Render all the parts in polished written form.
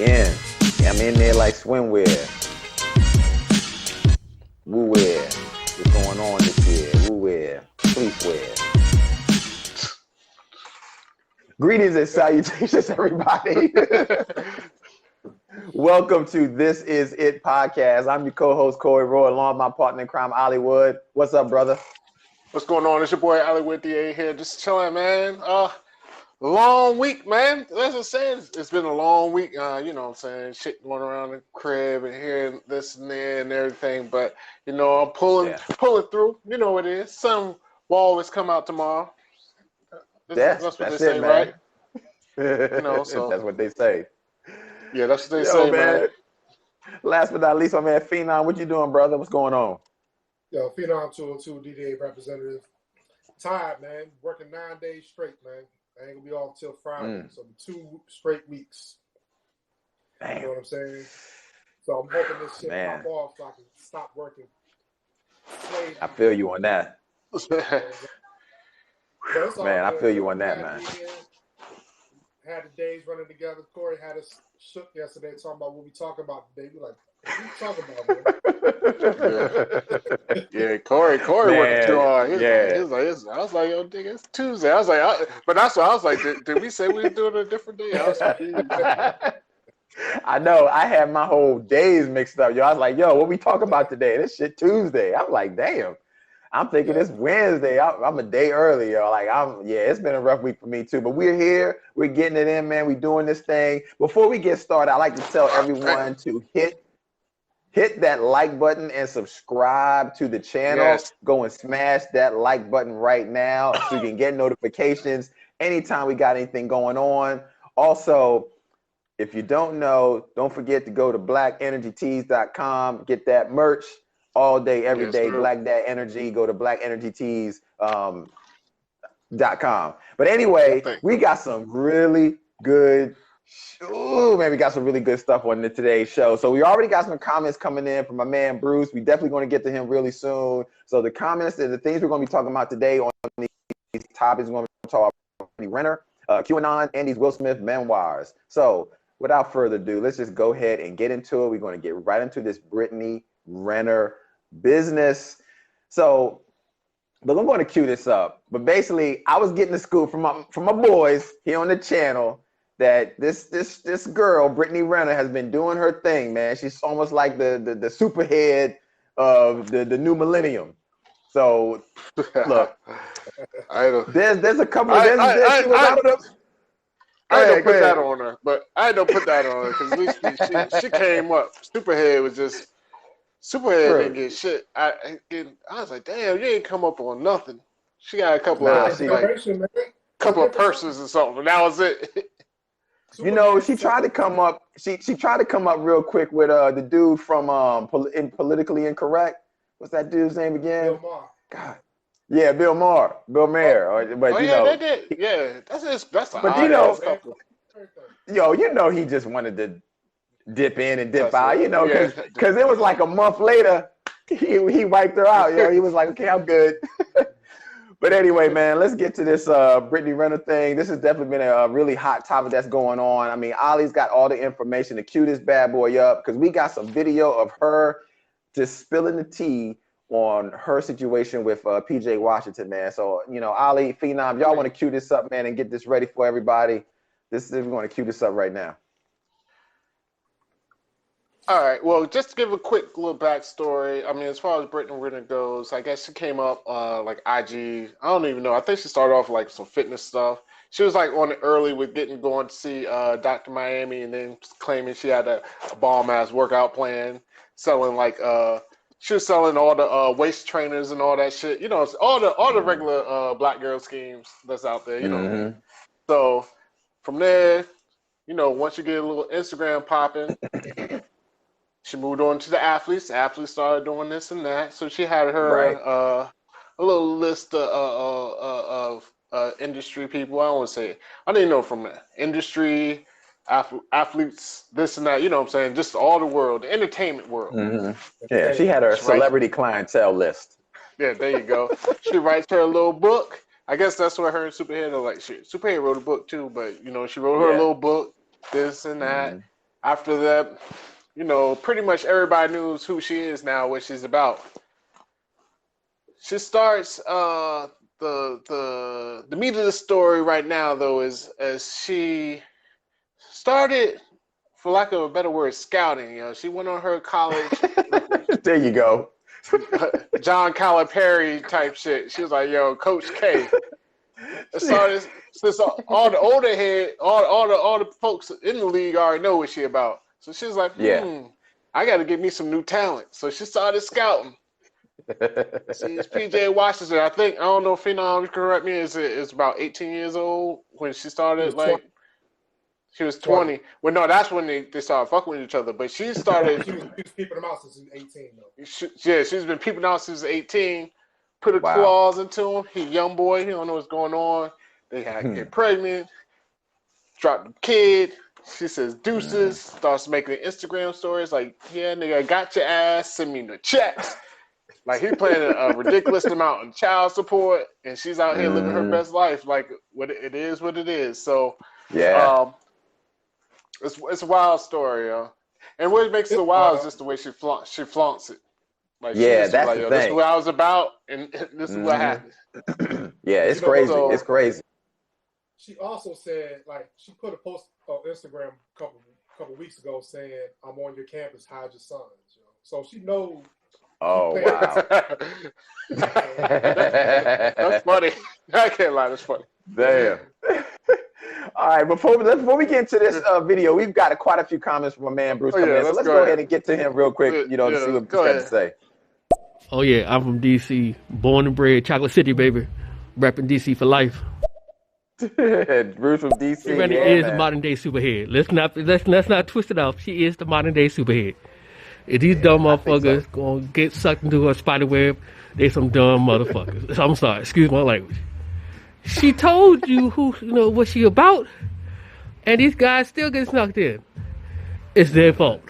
in. I'm in there like swimwear. Woo wear. What's going on this year? Woo wear. Fleece wear. Greetings and salutations, everybody. Welcome to This Is It podcast. I'm your co-host, Corey Roy, along with my partner in crime, Hollywood. What's up, brother? What's going on? It's your boy, Hollywood DA here. Just chilling, man. Long week, man. As I said, it's been a long week. You know what I'm saying? Shit going around the crib and hearing this and there and everything. But, you know, I'm pulling through. You know what it is. Sun will always come out tomorrow. That's what they say, right? You know, so that's what they say. Yeah, that's what they say, man. Last but not least, my man Phenom, what you doing, brother? What's going on? Yo, Phenom 202 DDA representative. Tired, man. Working 9 days straight, man. I ain't gonna be off till Friday. So 2 straight weeks. Damn. You know what I'm saying? So I'm hoping this shit pop off so I can stop working. I feel you on that. Man, I feel you on that, man. Had the days running together. Corey had us shook yesterday talking about what we talking about today. We like, what are you talking about, man? Yeah, Corey working too hard. I was like, yo, nigga, it's Tuesday. I was like, but that's what I was like, did we say we were doing a different day? I was confused. I know. I had my whole days mixed up, yo. I was like, yo, what we talking about today? This shit Tuesday. I'm like, damn. I'm thinking it's Wednesday. I'm a day early, yo. Like, it's been a rough week for me too. But we're here. We're getting it in, man. We're doing this thing. Before we get started, I like to tell everyone to hit that like button and subscribe to the channel. Yes. Go and smash that like button right now so you can get notifications anytime we got anything going on. Also, if you don't know, don't forget to go to blackenergytees.com, get that merch. All day, every day, Black Dad Energy. Go to blackenergytees.com. But anyway, we got some really good. We got some really good stuff on today's show. So we already got some comments coming in from my man Bruce. We definitely going to get to him really soon. So the comments and the things we're going to be talking about today on these topics, we're going to talk about Brittany Renner, QAnon, and these Will Smith memoirs. So without further ado, let's just go ahead and get into it. We're going to get right into this Brittany Renner business. So, but I'm going to cue this up. But basically, I was getting the scoop from my boys here on the channel that this girl, Brittany Renner, has been doing her thing, man. She's almost like the superhead of the new millennium. So, look, there's a couple of I don't put that on her, but I don't put that on her because at least she came up. Superhead was just. Superhead didn't get shit. I was like, damn, you ain't come up on nothing. She got a couple of purses or something, and that was it. You know, she tried to come up. She tried to come up real quick with the dude from Politically Incorrect. What's that dude's name again? Bill Maher. God. Yeah, Bill Maher. They did. Yeah, that's a hot stuff. Yo, you know he just wanted to dip in and dip out, you know, because it was like a month later, he wiped her out, yo. He was like, okay, I'm good. But anyway, man, let's get to this Brittany Renner thing. This has definitely been a really hot topic that's going on. I mean, Ollie's got all the information to cue this bad boy up because we got some video of her just spilling the tea on her situation with PJ Washington, man. So, you know, Ollie, Phenom, y'all want to cue this up, man, and get this ready for everybody. We're going to cue this up right now. All right. Well, just to give a quick little backstory. I mean, as far as Brittany Renner goes, I guess she came up like IG. I don't even know. I think she started off like some fitness stuff. She was like on it early with going to see Dr. Miami, and then claiming she had a bomb ass workout plan, selling like she was selling all the waist trainers and all that shit. You know, all the regular black girl schemes that's out there. You know. So from there, you know, once you get a little Instagram popping. She moved on to the athletes. The athletes started doing this and that. So she had her a little list of industry people. I don't want to say it. I didn't know from industry, athletes, this and that. You know what I'm saying? Just all the world, the entertainment world. Yeah, she had her celebrity clientele list. Yeah, there you go. She writes her little book. I guess that's what her and Superhead are like. Superhead wrote a book too, but you know, she wrote her little book, this and that. after that, pretty much everybody knows who she is now, what she's about. She starts the meat of the story right now, though, is as she started, for lack of a better word, scouting. She went on her college. There you go. John Calipari type shit. She was like, "Yo, Coach K." Since all the older head, all the folks in the league already know what she about. So she was like, I got to get me some new talent. So she started scouting. She's PJ Washington. I don't know if Phenom correct me. Is about 18 years old when she started. She was 20. Well, no, that's when they started fucking with each other. But she started. She was peeping them out since she was 18, though. She's been peeping out since 18. Put her claws into him. He young boy. He don't know what's going on. They had to get pregnant. Dropped the kid. She says deuces. Starts making Instagram stories like, yeah, nigga, I got your ass. Send me the checks. Like, he paying a ridiculous amount of child support, and she's out here living her best life. Like, it is what it is. So, it's a wild story, yo. And what makes it wild is just the way she flaunts it. Like, that's like, the thing. This is what I was about, and this is what happened. Yeah, it's crazy. It's crazy. She also said, like, she put a post on Instagram a couple weeks ago saying, "I'm on your campus, hide your sons." So she knows. Oh, wow. That's funny. I can't lie. That's funny. Damn. All right, before we get into this video, we've got quite a few comments from my man Bruce coming in. So let's go ahead and get to him real quick, to see what he's got to say. Oh, yeah, I'm from D.C., born and bred, Chocolate City, baby. Repping D.C. for life. Bruce from D.C. Renner is the modern day superhead. Let's not twist it off. She is the modern day superhead. If these dumb motherfuckers gonna get sucked into a spider web, they some dumb motherfuckers. I'm sorry, excuse my language. She told you what she about, and these guys still get snuck in. It's their fault.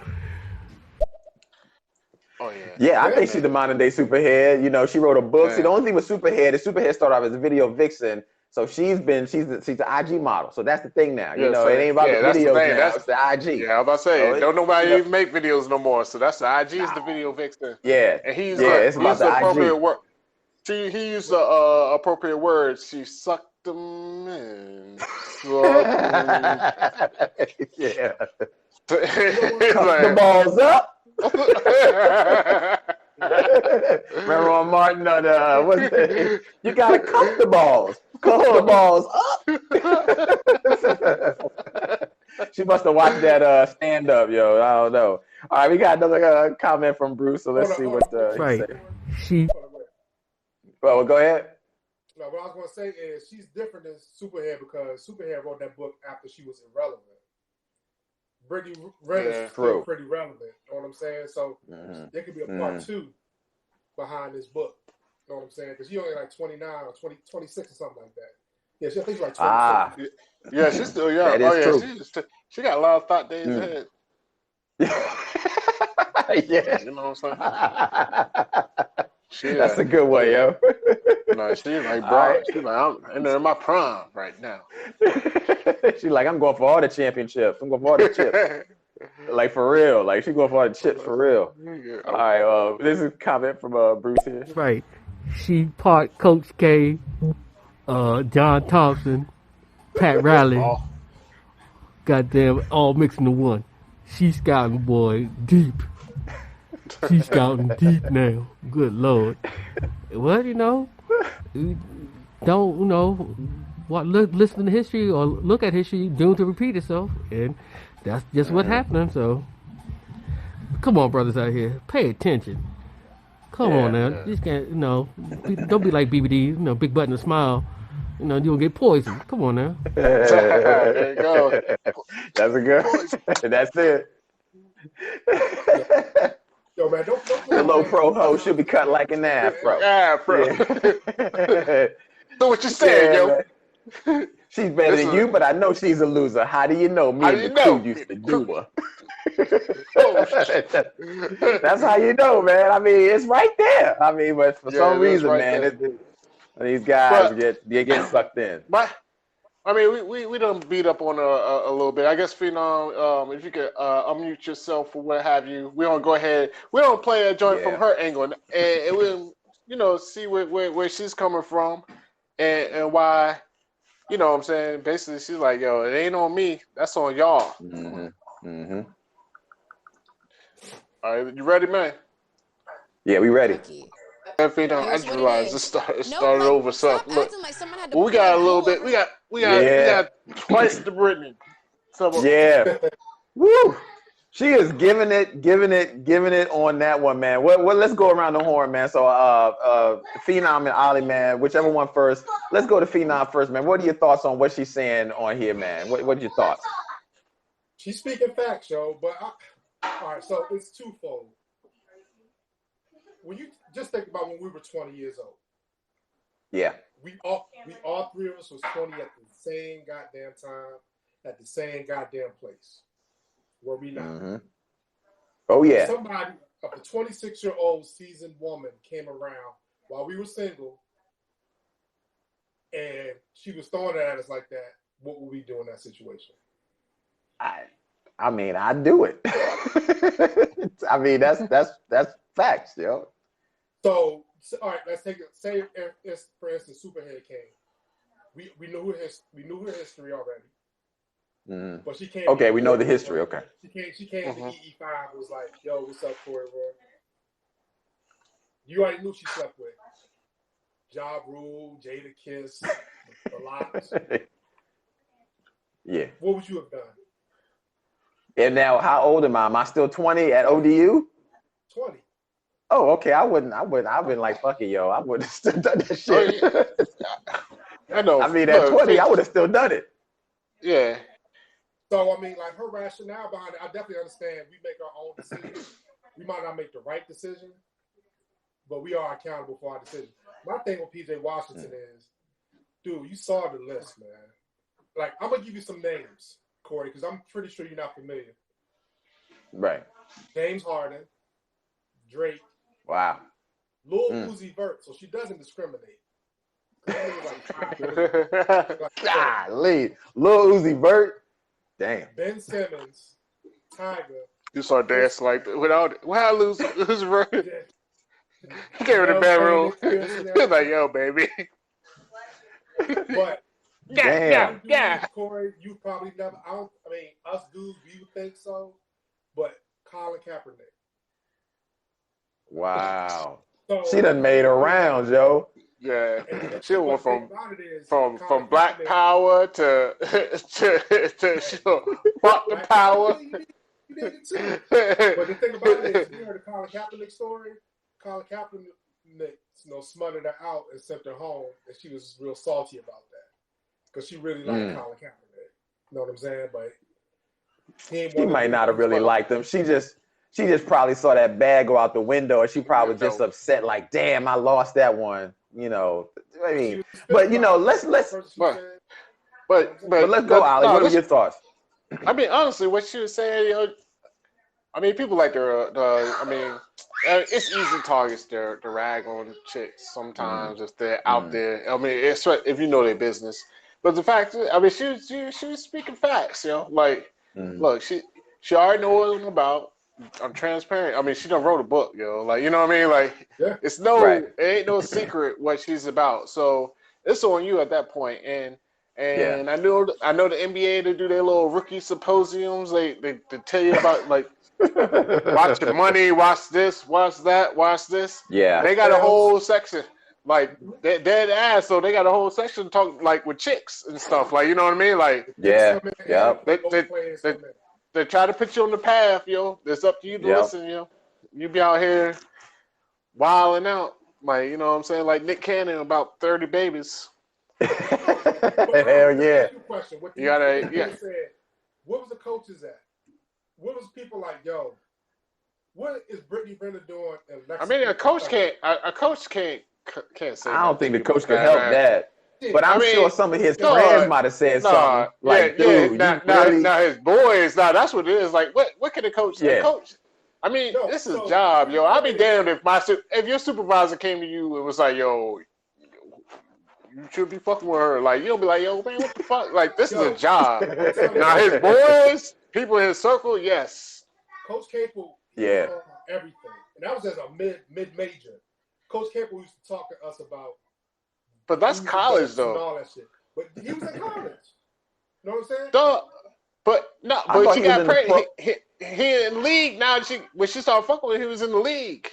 Oh yeah. Yeah, I think she's the modern day superhead. She wrote a book. See, the only thing with Superhead is Superhead started off as a video vixen. So she's the IG model. So that's the thing now. It ain't about the videos now. It's the IG. Yeah, I was about to say, don't nobody even make videos no more. So that's the IG is the video vixen. Yeah. And it's about the appropriate IG. word. He used the appropriate words. She sucked them in. Yeah. Cup the balls up. Remember on Martin you gotta cup the balls. Cup the balls up. She must have watched that stand up, yo. I don't know. All right, we got another comment from Bruce, so let's see what he said. Well, go ahead. No, what I was gonna say is she's different than Superhead because Superhead wrote that book after she was irrelevant. Brittany Renner is still pretty relevant. You know what I'm saying? So there could be a part 2 behind this book. You know what I'm saying? Because she only like 29 or 26 or something like that. Yeah, I think she's like 26. Yeah, she's still young. That is true. She got a lot of thought days ahead. Yeah. You know what I'm saying? That's a good one, yo. No, she's like, bro, she's like, I'm in my prime right now. She's like, I'm going for all the championships. I'm going for all the chips. Like, for real. Like, she's going for all the chips for real. All right, this is a comment from Bruce here. Right. She part Coach K, John Thompson, Pat Riley. Goddamn, all mixed into one. She's scouting, boy, deep. She's scouting deep now. Good Lord. Well, don't listen to history or look at history doomed to repeat itself, and that's just what's happening. So, come on, brothers out here, pay attention. Come on now, you just can't, don't be like BBD, big button and smile. You don't get poisoned. Come on now. There you go. That's a good. That's it. Yo, man, don't the low pro hoe should be cut like an afro. Afro. Yeah. So what you saying, yo? She's better than you, but I know she's a loser. How do you know? Me and the crew used to do her. That's how you know, man. I mean, it's right there. I mean, but for some reason, man, these guys get sucked in. I mean, we done beat up on a little bit. I guess, Phenom, if you could unmute yourself or what have you, we don't go ahead. We don't play a joint from her angle, and we'll, see where she's coming from, and why, what I'm saying? Basically, she's like, yo, it ain't on me. That's on y'all. All right, you ready, man? Yeah, we ready. Phenom, I just realized it started over. So look, we got a little bit. We got twice the Brittany. So, yeah. Woo! She is giving it on that one, man. Well, let's go around the horn, man. So, Phenom and Ollie, man, whichever one first. Let's go to Phenom first, man. What are your thoughts on what she's saying on here, man? What are your thoughts? She's speaking facts, yo. But all right, so it's twofold. When you just think about when we were 20 years old. Yeah. We all three of us was 20 at the same goddamn time, at the same goddamn place. Were we not? Oh yeah. Somebody, a 26-year-old seasoned woman came around while we were single, and she was throwing it at us like that. What would we do in that situation? I mean, I'd do it. I mean, that's facts, yo. So all right, let's take it. Say if for instance, Superhead came. We knew her history already. But she came. Okay, we know the history. Okay. She came to EE5. Was like, yo, what's up, Corey? You already knew she slept with Ja Rule, Jada Kiss, a lot. Yeah. What would you have done? And now, how old am I? Am I still 20 at ODU? 20. Oh, okay. I've been like, fuck it, yo. I would have still done that shit. I know. I mean, at 20, I would have still done it. Yeah. So, I mean, like, her rationale behind it, I definitely understand we make our own decisions. We might not make the right decision, but we are accountable for our decision. My thing with PJ Washington is, dude, you saw the list, man. Like, I'm going to give you some names, Corey, because I'm pretty sure you're not familiar. Right. James Harden, Drake. Wow. Lil Uzi Vert, so she doesn't discriminate. Golly. Lil Uzi Vert. Damn. Ben Simmons, Tiger. You saw dance like that without it. Wow, Uzi Vert. He came in the bedroom. He was like, yo, baby. But yeah. Corey, you probably never. I mean, us dudes, we would think so, but Colin Kaepernick. Wow. So, she done made her rounds, yo. Yeah, she went from Black Power to fuck the power. You did it too. But the thing about it is, you heard the Colin Kaepernick story. Colin Kaepernick, smothered her out and sent her home, and she was real salty about that because she really liked Colin Kaepernick. You know what I'm saying? But he might not have really liked him. She just probably saw that bag go out the window, and she probably just upset, like, damn, I lost that one. I mean, but let's let's go, Ollie. What are your thoughts? I mean, honestly, what she was saying, I mean, people like I mean, it's easy targets to rag on chicks sometimes if they're out there. I mean, it's if you know their business. But the fact is, I mean, she was speaking facts, like, look, she already knows what I'm about. I'm transparent. I mean, she done wrote a book, like, you know what I mean? Like, it ain't no secret what she's about. So it's on you at that point. And I know the NBA, to do their little rookie symposiums. They tell you about, like, watch your money, watch this, watch that, watch this. Yeah. They got a whole section, like, dead ass. So they got a whole section talk, like, with chicks and stuff. Like, you know what I mean? Like, they try to put you on the path, It's up to you to listen, You be out here wilding out. Like, you know what I'm saying? Like Nick Cannon, about 30 babies. Hell yeah. You gotta, what was the coaches at? What was people like, yo, what is Brittany Renner doing? I mean, a coach can't say. I don't think the coach can help that. But I'm sure some of his friends might have said something. Like, dude, now his boys, that's what it is. Like, what can the coach say? Coach, I mean, this is job, I'd be damned if your supervisor came to you and was like, yo, you should be fucking with her. Like, you don't be like, yo, man, what the fuck? Like, this is a job. Now, his boys, people in his circle, yes. Coach Capel, was on everything. And that was as a mid-major. Coach Capel used to talk to us about. But that's college, though. And all that shit. But he was in college. You know what I'm saying? Duh. But no, but she got pregnant. He in the league now. When she started fucking with him, he was in the league.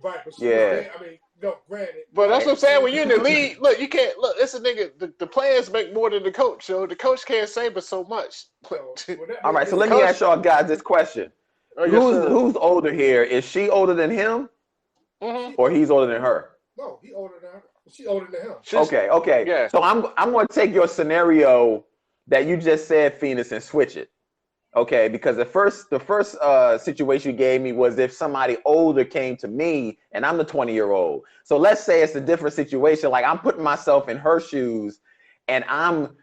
Right, but she was there, I mean, no, granted. But that's what I'm saying. When you're in the league, look, you can't look. It's a nigga. The players make more than the coach. So the coach can't say but so much. All right, so let me ask y'all guys this question: Who's older here? Is she older than him, or he's older than her? No, he older than her. She older than him. Okay. Yeah. So I'm going to take your scenario that you just said, Phoenix, and switch it. Okay, because the first situation you gave me was if somebody older came to me and I'm the 20-year-old. So let's say it's a different situation. Like I'm putting myself in her shoes, and I'm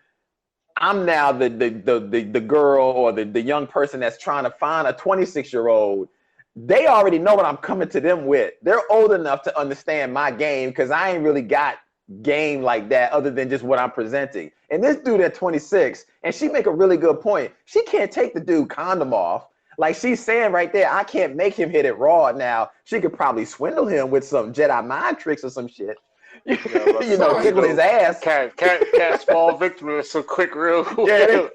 now the girl or the young person that's trying to find a 26-year-old. They already know what I'm coming to them with. They're old enough to understand my game because I ain't really got game like that other than just what I'm presenting. And this dude at 26, and she make a really good point. She can't take the dude condom off. Like she's saying right there, I can't make him hit it raw now. She could probably swindle him with some Jedi mind tricks or some shit. Tickle his ass. Can't fall victim to some quick real. Yeah,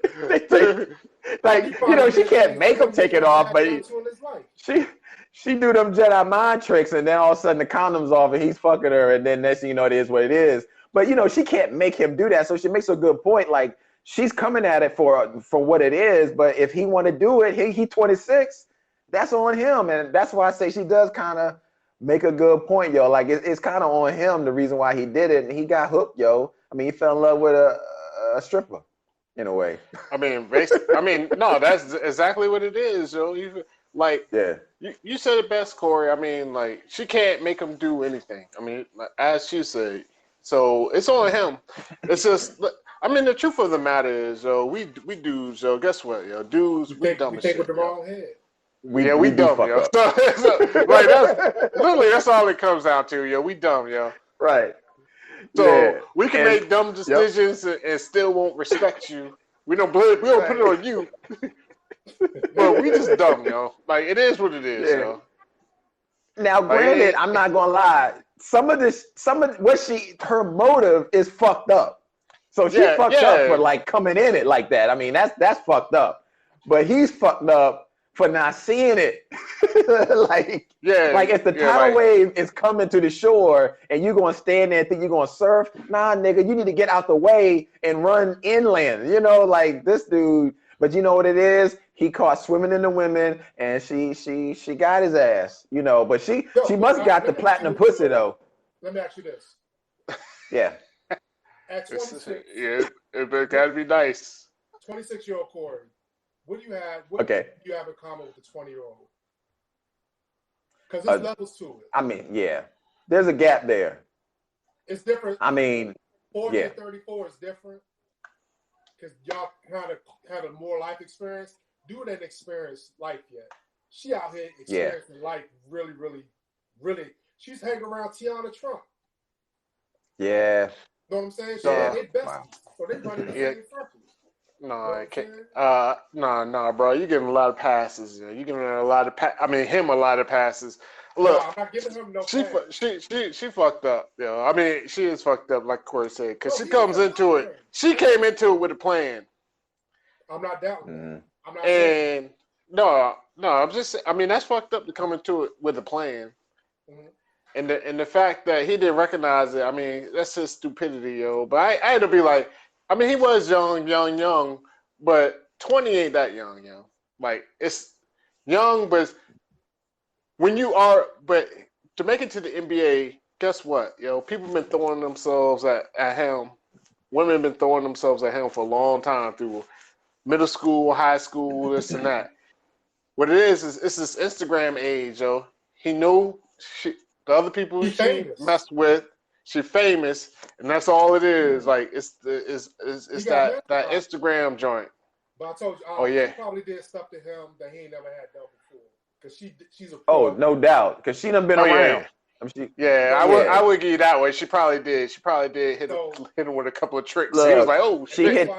she can't make him take it off, but she do them Jedi mind tricks, and then all of a sudden the condom's off, and he's fucking her, and then next thing you know, it is what it is. But she can't make him do that, so she makes a good point. Like she's coming at it for what it is, but if he want to do it, he 26, that's on him, and that's why I say she does kind of make a good point, yo. Like it's kind of on him the reason why he did it, and he got hooked, yo. I mean, he fell in love with a stripper, in a way. I mean, no, that's exactly what it is, yo. You said it best, Corey. I mean, like she can't make him do anything. I mean, as she said, so it's on him. It's just, I mean, the truth of the matter is, yo, we dudes, yo. Guess what, yo, dudes, we dumb as shit. With the wrong head. We dumb, yo. Like that's all it comes down to, yo. We dumb, yo. Right. So we can make dumb decisions and still won't respect you. We don't put it on you. But we just dumb, yo. Like it is what it is, yo. Now, granted, I'm not gonna lie. Her motive is fucked up. So she fucked up for like coming in it like that. I mean, that's fucked up. But he's fucked up for not seeing it. Like if the tidal wave is coming to the shore and you're gonna stand there and think you're gonna surf, nah, nigga, you need to get out the way and run inland. Like this dude. But you know what it is? He caught swimming in the women, and she got his ass. But she must got the platinum pussy though. Let me ask you this. Yeah. At 26, it gotta be nice. 26-year-old Corey. What do you have? What do you have in common with the 20-year-old? Because there's levels to it. I mean, yeah, there's a gap there. It's different. I mean, 40 and 34 is different because y'all kind of had a more life experience. Dude ain't experienced life yet. She out here experiencing life really, really, really. She's hanging around Tiana Trump. Yeah. You know what I'm saying? She hit besties. Wow. So they running the same circles. No, I can't. No, bro. You're giving a lot of passes. You're giving him a lot of passes. Look, no, I'm not giving him no pass. She fucked up. I mean, she is fucked up, like Corey said, because she comes into it. She came into it with a plan. I'm not doubting. Mm-hmm. I'm not. And no, I'm just. I mean, that's fucked up to come into it with a plan. Mm-hmm. And the fact that he didn't recognize it. I mean, that's just stupidity, yo. But I had to be like. I mean, he was young, but 20 ain't that young, yo. Like, it's young, but but to make it to the NBA, guess what, yo? People have been throwing themselves at him. Women have been throwing themselves at him for a long time through middle school, high school, this and that. What it is it's this Instagram age, yo. He knew the other people she messed with. She's famous, and that's all it is. Like it's that Instagram joint. But I told you, she probably did stuff to him that he ain't never had done before. Cause she's a no doubt, cause she done been around. I would give you that way. She probably did. She probably did hit him with a couple of tricks. Look, he was like, "Oh shit!"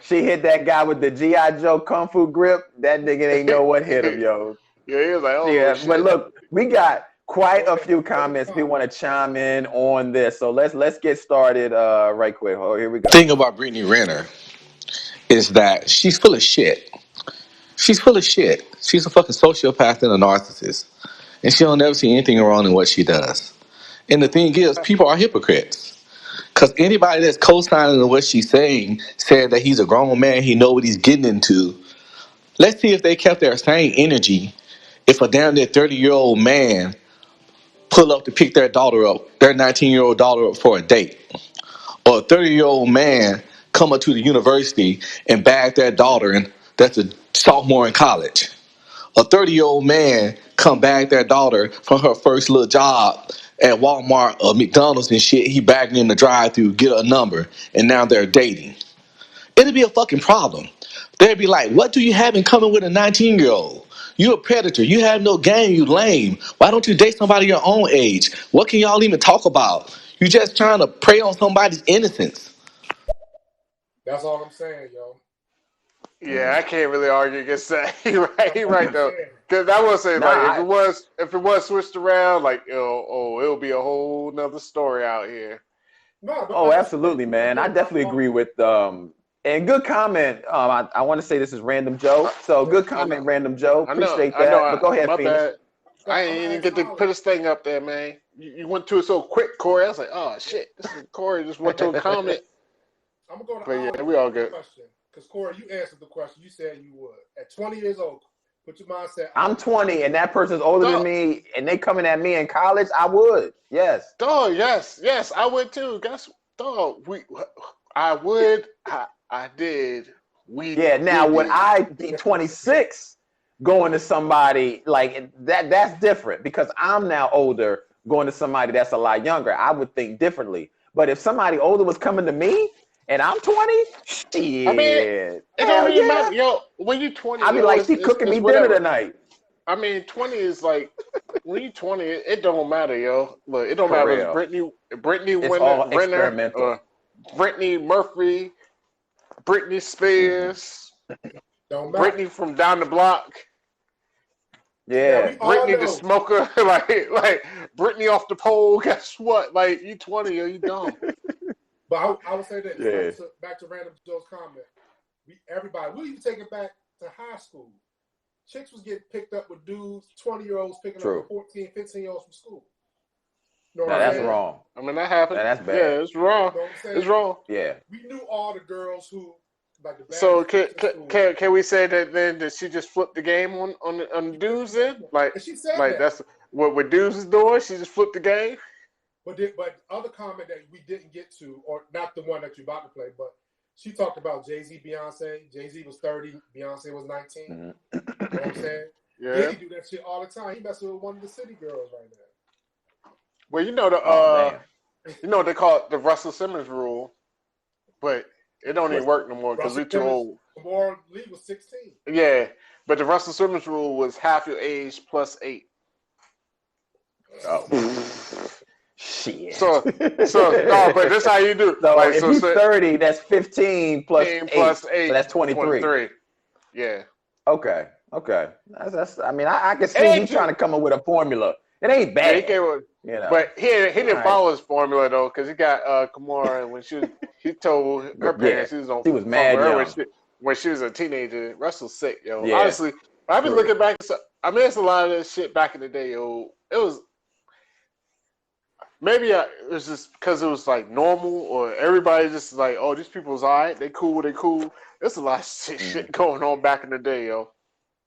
She hit that guy with the G.I. Joe Kung Fu grip. That nigga ain't know what hit him, yo. Yeah, he was like, "Oh shit!" But look, we got quite a few comments. We want to chime in on this, so let's get started right quick. Oh, here we go. The thing about Brittany Renner is that she's full of shit. She's full of shit. She's a fucking sociopath and a narcissist. And she don't ever see anything wrong in what she does. And the thing is, people are hypocrites. Because anybody that's co-signing what she's saying said that he's a grown man, he know what he's getting into. Let's see if they kept their same energy if a damn near 30-year-old man pull up to pick their daughter up, their 19-year-old daughter up for a date. Or a 30-year-old man come up to the university and bag their daughter, and that's a sophomore in college. A 30-year-old man come bag their daughter from her first little job at Walmart or McDonald's and shit. He bagged in the drive-thru, get a number, and now they're dating. It'd be a fucking problem. They'd be like, what do you have in common with a 19-year-old? You a predator. You have no game. You lame. Why don't you date somebody your own age? What can y'all even talk about? You just trying to prey on somebody's innocence. That's all I'm saying, yo. Yeah, I can't really argue against that. He right though. Because I would say, like, if it was switched around, like, it'll be a whole nother story out here. Oh, absolutely, man. I definitely agree with and good comment. I want to say this is Random Joe. So good comment, Random Joe. Appreciate that. But go ahead, Phoenix. I ain't even get to put his thing up there, man. You went to it so quick, Corey. I was like, oh shit, this is Corey just went to a comment. I'm gonna go to but yeah, we all good. Because Corey, you answered the question. You said you would. At 20 years old, put your mindset. I'm 20 and that person's older than me and they coming at me in college, I would. Yes. Dog, yes, I would too. Guess dog, I would, I did. Now would I be 26 going to somebody like that's different because I'm now older going to somebody that's a lot younger. I would think differently. But if somebody older was coming to me and I'm 20, shit. I mean, it don't even matter. Yo, when you're 20, I'd be like, she cooking me dinner tonight. I mean, 20 is like, when you're 20, it don't matter, yo. Look, it don't matter if it's Brittany Renner, or Brittany Murphy, Britney Spears, Brittany from down the block. Yeah, Brittany the smoker, like Brittany off the pole. Guess what? Like, you 20 or you dumb. But I would say that back to Random Joe's comment. We even take it back to high school. Chicks was getting picked up with dudes, 20-year-olds picking up 14, 15-year-olds from school. That's wrong. I mean, that happened. That's bad. Yeah, it's wrong. You know it's wrong. Yeah. We knew all the girls who, like the so can we say that then that she just flipped the game on the dudes then? Like, she said like that's what dudes is doing? She just flipped the game? But other comment that we didn't get to, or not the one that you're about to play, but she talked about Jay-Z, Beyonce. Jay-Z was 30, Beyonce was 19. Mm-hmm. You know what I'm saying? Yeah. He do that shit all the time. He messing with one of the city girls right now. Well, you know you know what they call it, the Russell Simmons rule, but it don't even work no more because we're too old. The moral league was 16. Yeah, but the Russell Simmons rule was half your age plus 8. Oh. Shit. So no, but that's how you do it. So like, if he's 30, that's 15 plus 8. So that's 23. Yeah. Okay. That's I mean, I can see him trying to come up with a formula. It ain't bad. But he didn't follow his formula though, because he got Kamara when he told her parents she was mad when she was a teenager. Russell's sick, yo. Yeah. Honestly, I've been looking back. I mean, it's a lot of that shit back in the day, yo. It was. Maybe it was just because it was like normal, or everybody just like, oh, these people's alright, they cool. There's a lot of shit going on back in the day, yo.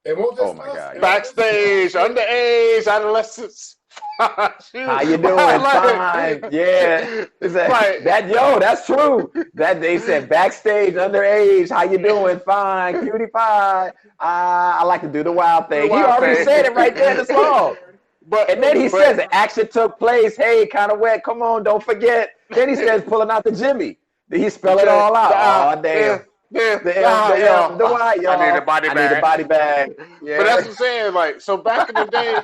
Oh my God! Backstage, underage, adolescents. How you doing? Fine. Yeah. That's true. That they said backstage, underage. How you doing? Fine. Cutie pie. I like to do the wild thing. He already said it right there in the song. And then he says the action took place. Hey, kind of wet. Come on, don't forget. Then he says pulling out the Jimmy. Did he spell it all out? Oh, damn. The why, y'all. I need a body bag. I need a body bag. Yeah. But that's what I'm saying. Like, so back in the day,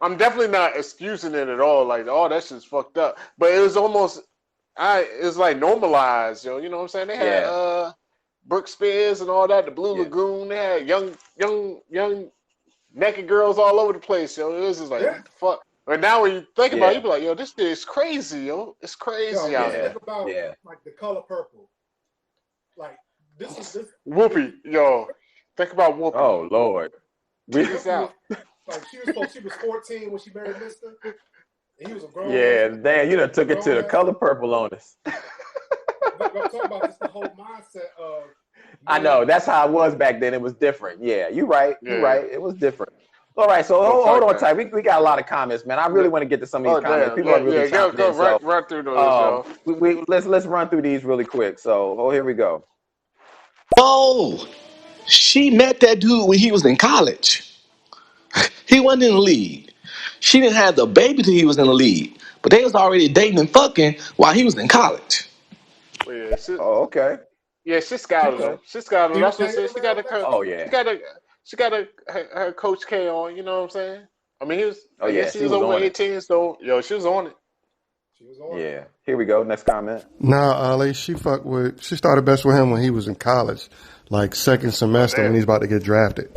I'm definitely not excusing it at all. Like, oh, that shit's fucked up. But it was almost, it's like normalized, yo. You know what I'm saying? They had Brooke Spears and all that, the Blue Lagoon. They had young naked girls all over the place, yo. It was just like, what the fuck? But now when you think about it, you be like, yo, this shit is crazy, yo. It's crazy out here. Think about like The Color Purple. Like this. Whoopi, yo. Think about Whoopi. Oh Lord. Check this out. Like she was 14 when she married Mister. And he was a grown man. Damn, you done took it to The Color Purple on us. But I'm talking about just the whole mindset of. I know that's how it was back then. It was different. Yeah, you're right. You're right. It was different. All right, so hold on tight. We got a lot of comments, man. I really want to get to some of these comments. People are really run through those, yo. Let's run through these really quick. So, here we go. Oh, she met that dude when he was in college. He wasn't in the league. She didn't have the baby till he was in the league, but they was already dating and fucking while he was in college. Okay. Yeah, she scouted him. She scouted him. That's what I said. She got a coach. Oh yeah. She got her Coach K on. You know what I'm saying? I mean, he was. I guess he was over 18, so she was on it. Yeah. Here we go. Next comment. Nah, Ali, she started best with him when he was in college, like second semester when he's about to get drafted.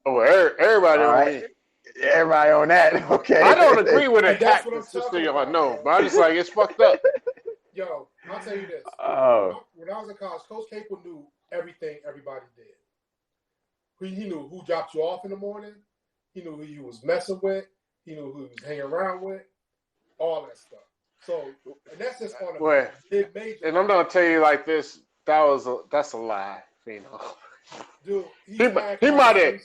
Oh, everybody on it. Everybody on that. Okay. I don't agree with it. That's what I'm talking about. No, but I'm just like, it's fucked up. Yo, I'll tell you this. When I was in college, Coach Capel knew everything everybody did. He knew who dropped you off in the morning. He knew who you was messing with. He knew who you was hanging around with. All that stuff. So, and that's just on a big major. And I'm gonna tell you like this. That's a lie, you know. Dude, he might have.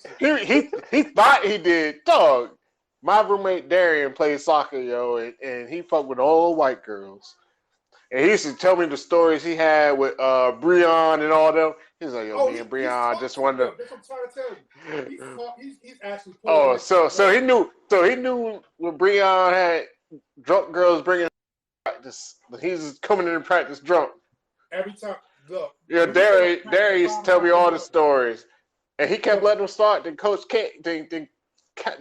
He thought he did. Dog, my roommate Darian played soccer, yo, and he fucked with all white girls. And he used to tell me the stories he had with Breon and all them. He's like, yo, me and Breon just wanted to. That's what I'm trying to tell you. He's actually. So he knew. So he knew when Breon had drunk girls bringing him to practice. He's coming in to practice drunk. Every time. Look. Yeah, Derry used to tell me all the stories, and he kept letting him start. Then Coach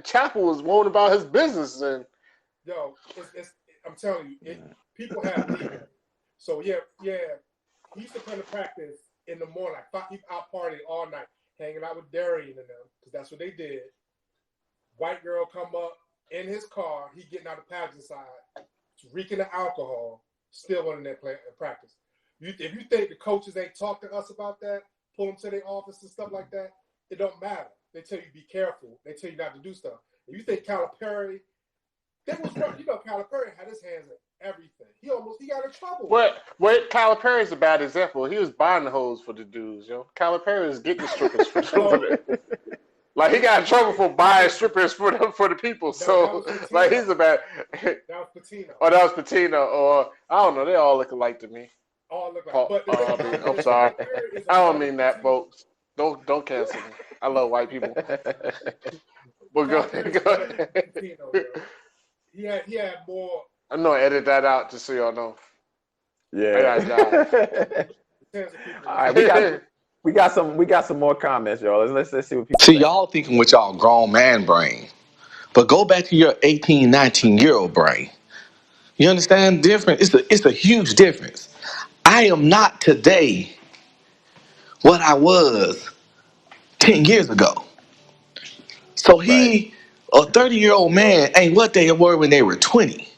Chapel was warned about his business, and yo, I'm telling you, people have legal. So yeah, he used to come to practice in the morning, like he's out partying all night, hanging out with Darian and them, because that's what they did. White girl come up in his car, he getting out the passenger side, reeking of alcohol, still in there playing practice. If you think the coaches ain't talk to us about that, pull them to their office and stuff like that, it don't matter. They tell you be careful. They tell you not to do stuff. If you think Calipari, that was right. You know, Calipari had his hands in everything. He got in trouble. What Calipari's a bad example. He was buying the hoes for the dudes, yo. Calipari is getting strippers for them. Like he got in trouble for buying strippers for the people. So like he's a bad. That was Patino. Oh, that was Patino. Or I don't know. They all look alike to me. All look like. I'm sorry. I don't mean that, folks. Don't cancel me. I love white people. But go ahead. He had more. I'm gonna edit that out just so y'all know. Yeah. All right, we got some more comments, y'all. Let's see what people see. Y'all thinking with y'all grown man brain, but go back to your 18, 19-year-old brain. You understand the difference? It's a huge difference. I am not today what I was 10 years ago. So a 30-year-old man ain't what they were when they were 20.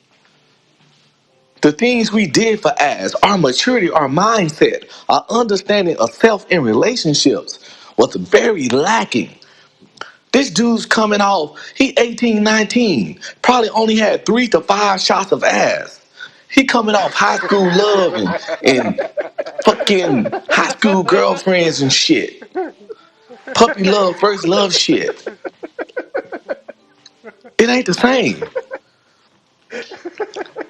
The things we did for ass, our maturity, our mindset, our understanding of self and relationships was very lacking. This dude's coming off, he 18, 19, probably only had 3 to 5 shots of ass. He coming off high school love and fucking high school girlfriends and shit. Puppy love, first love shit. It ain't the same.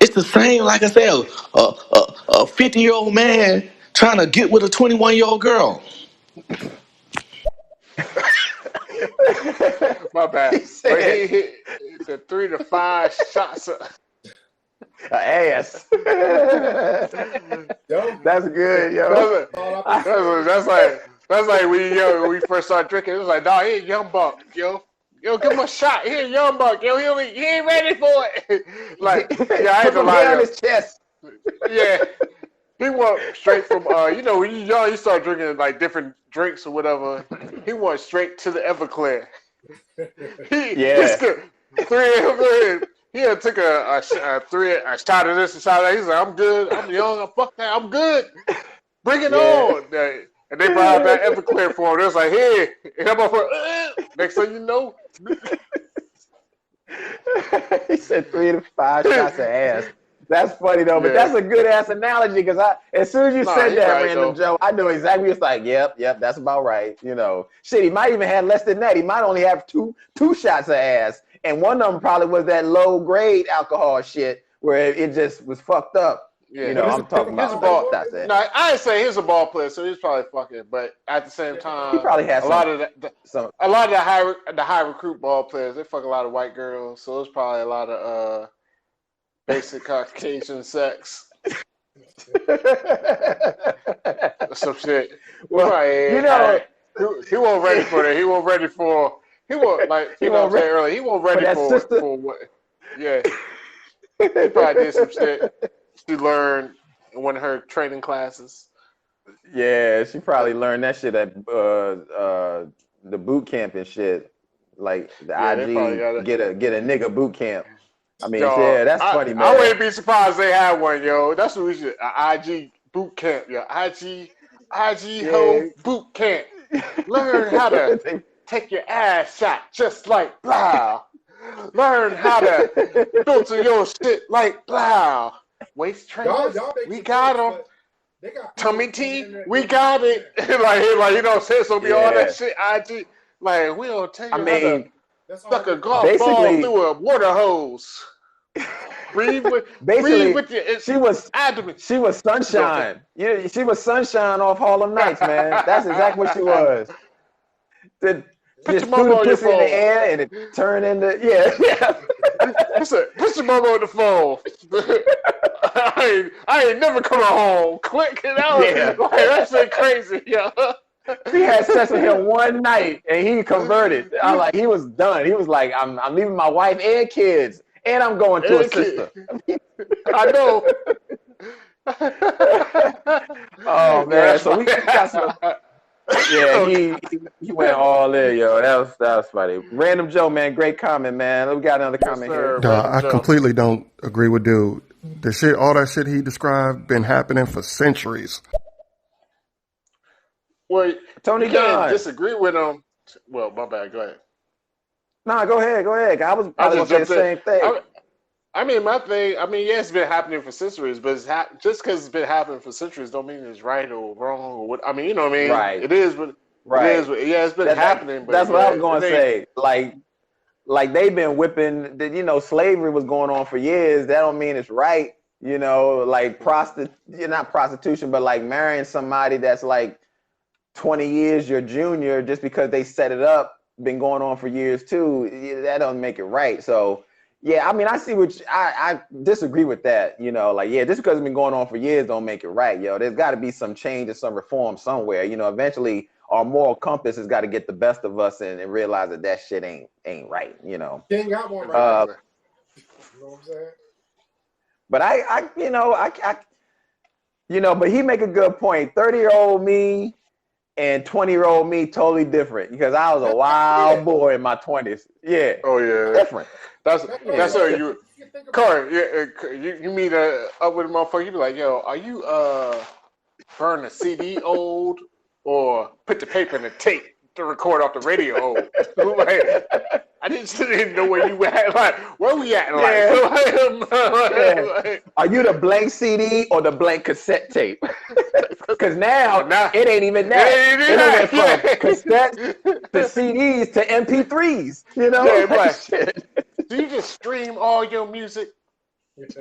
It's the same, like I said, a 50-year-old man trying to get with a 21-year-old girl. My bad. He hit the 3 to 5 shots. Ass. Yo, That's good, yo. That's like when we first started drinking. It was like, nah, he a young buck, yo. Yo, give him a shot. He a young buck, yo. He ain't ready for it. Like, yeah, I ain't Put gonna some hair lie, on yo. his chest. Yeah. He went straight from when you young, you start drinking like different drinks or whatever. He went straight to the Everclear. He's good. He had took a shot of this and shot of that. He's like, I'm good. I'm young. Fuck that. I'm good. Bring it on. And they brought out that Everclear for him. It was like, hey, and I'm for next thing you know. He said 3 to 5 shots of ass. That's funny though, but that's a good ass analogy because as soon as you said that, Random Joe, I know exactly. It's like, yep, that's about right. You know, shit, he might even have less than that. He might only have two shots of ass, and one of them probably was that low grade alcohol shit where it just was fucked up. Yeah. You know, I'm talking about his ball. No, I ain't say he's a ball player, so he's probably fucking. But at the same time, he probably has a lot of the high recruit ball players. They fuck a lot of white girls, so it's probably a lot of basic Caucasian sex. Some shit. Well, he wasn't ready for that. He wasn't ready for. He wasn't like you know what I'm saying earlier. He wasn't ready for what. Yeah. He probably did some shit she learned in one of her training classes. Yeah, she probably learned that shit at the boot camp and shit. Like the IG get a nigga boot camp. I mean, that's funny, man. I wouldn't be surprised if they had one, yo. That's what we should. IG boot camp, yo. IG hoe boot camp. Learn how to take your ass shot just like blah. Learn how to filter your shit like blah. Waist trainers, we got them. Tummy tea, we got it. like you know, say so be all that shit. IG, like we don't tell you how to suck a golf ball through a water hose. Breathe with your she was abdomen. She was sunshine. Yeah, she was sunshine off Harlem Nights, man. That's exactly what she was. Put your mama on your phone. In the air and it turned into Put your mama on the phone. I ain't never coming home. Quick and out. Like, that shit crazy, yo. She had sex with him one night and he converted. I'm like, he was done. He was like, I'm leaving my wife and kids, and I'm going to a sister. I know. Oh man, so we got some. Yeah, he went all in, yo. That was funny. Random Joe, man, great comment, man. We got another comment here. I completely don't agree with dude. All that shit he described, been happening for centuries. Well, Tony you can't Don. disagree with him. Well, my bad. Go ahead. Nah, go ahead. I was probably gonna say the same thing. I mean, my thing. I mean, yeah, it's been happening for centuries, but just because it's been happening for centuries, don't mean it's right or wrong or what. I mean, you know what I mean? Right. It is, but right. It is. Yeah, it's been happening. But that's what I was gonna say. Like they've been whipping. You know, slavery was going on for years. That don't mean it's right. You know, like not prostitution, but like marrying somebody that's like 20 years your junior just because they set it up, been going on for years too. That doesn't make it right. So. Yeah, I mean, I see I disagree with that. You know, like, just because it's been going on for years don't make it right, yo. There's got to be some change and some reform somewhere. You know, eventually our moral compass has got to get the best of us and realize that shit ain't right. You know. King got one right. You know what I'm saying? But but he make a good point. 30-year-old me and 20-year-old me totally different because I was a wild boy in my 20s. Yeah. Oh yeah. Different. That's how you, Corey. You meet up with a motherfucker. You be like, yo, are you burn the CD old or put the paper in the tape to record off the radio old? Like, I didn't know where you at. Like, where we at? Like, are you the blank CD or the blank cassette tape? Because now it ain't even that. It went from cassettes to CDs to MP3s. You know, shit. Do you just stream all your music? If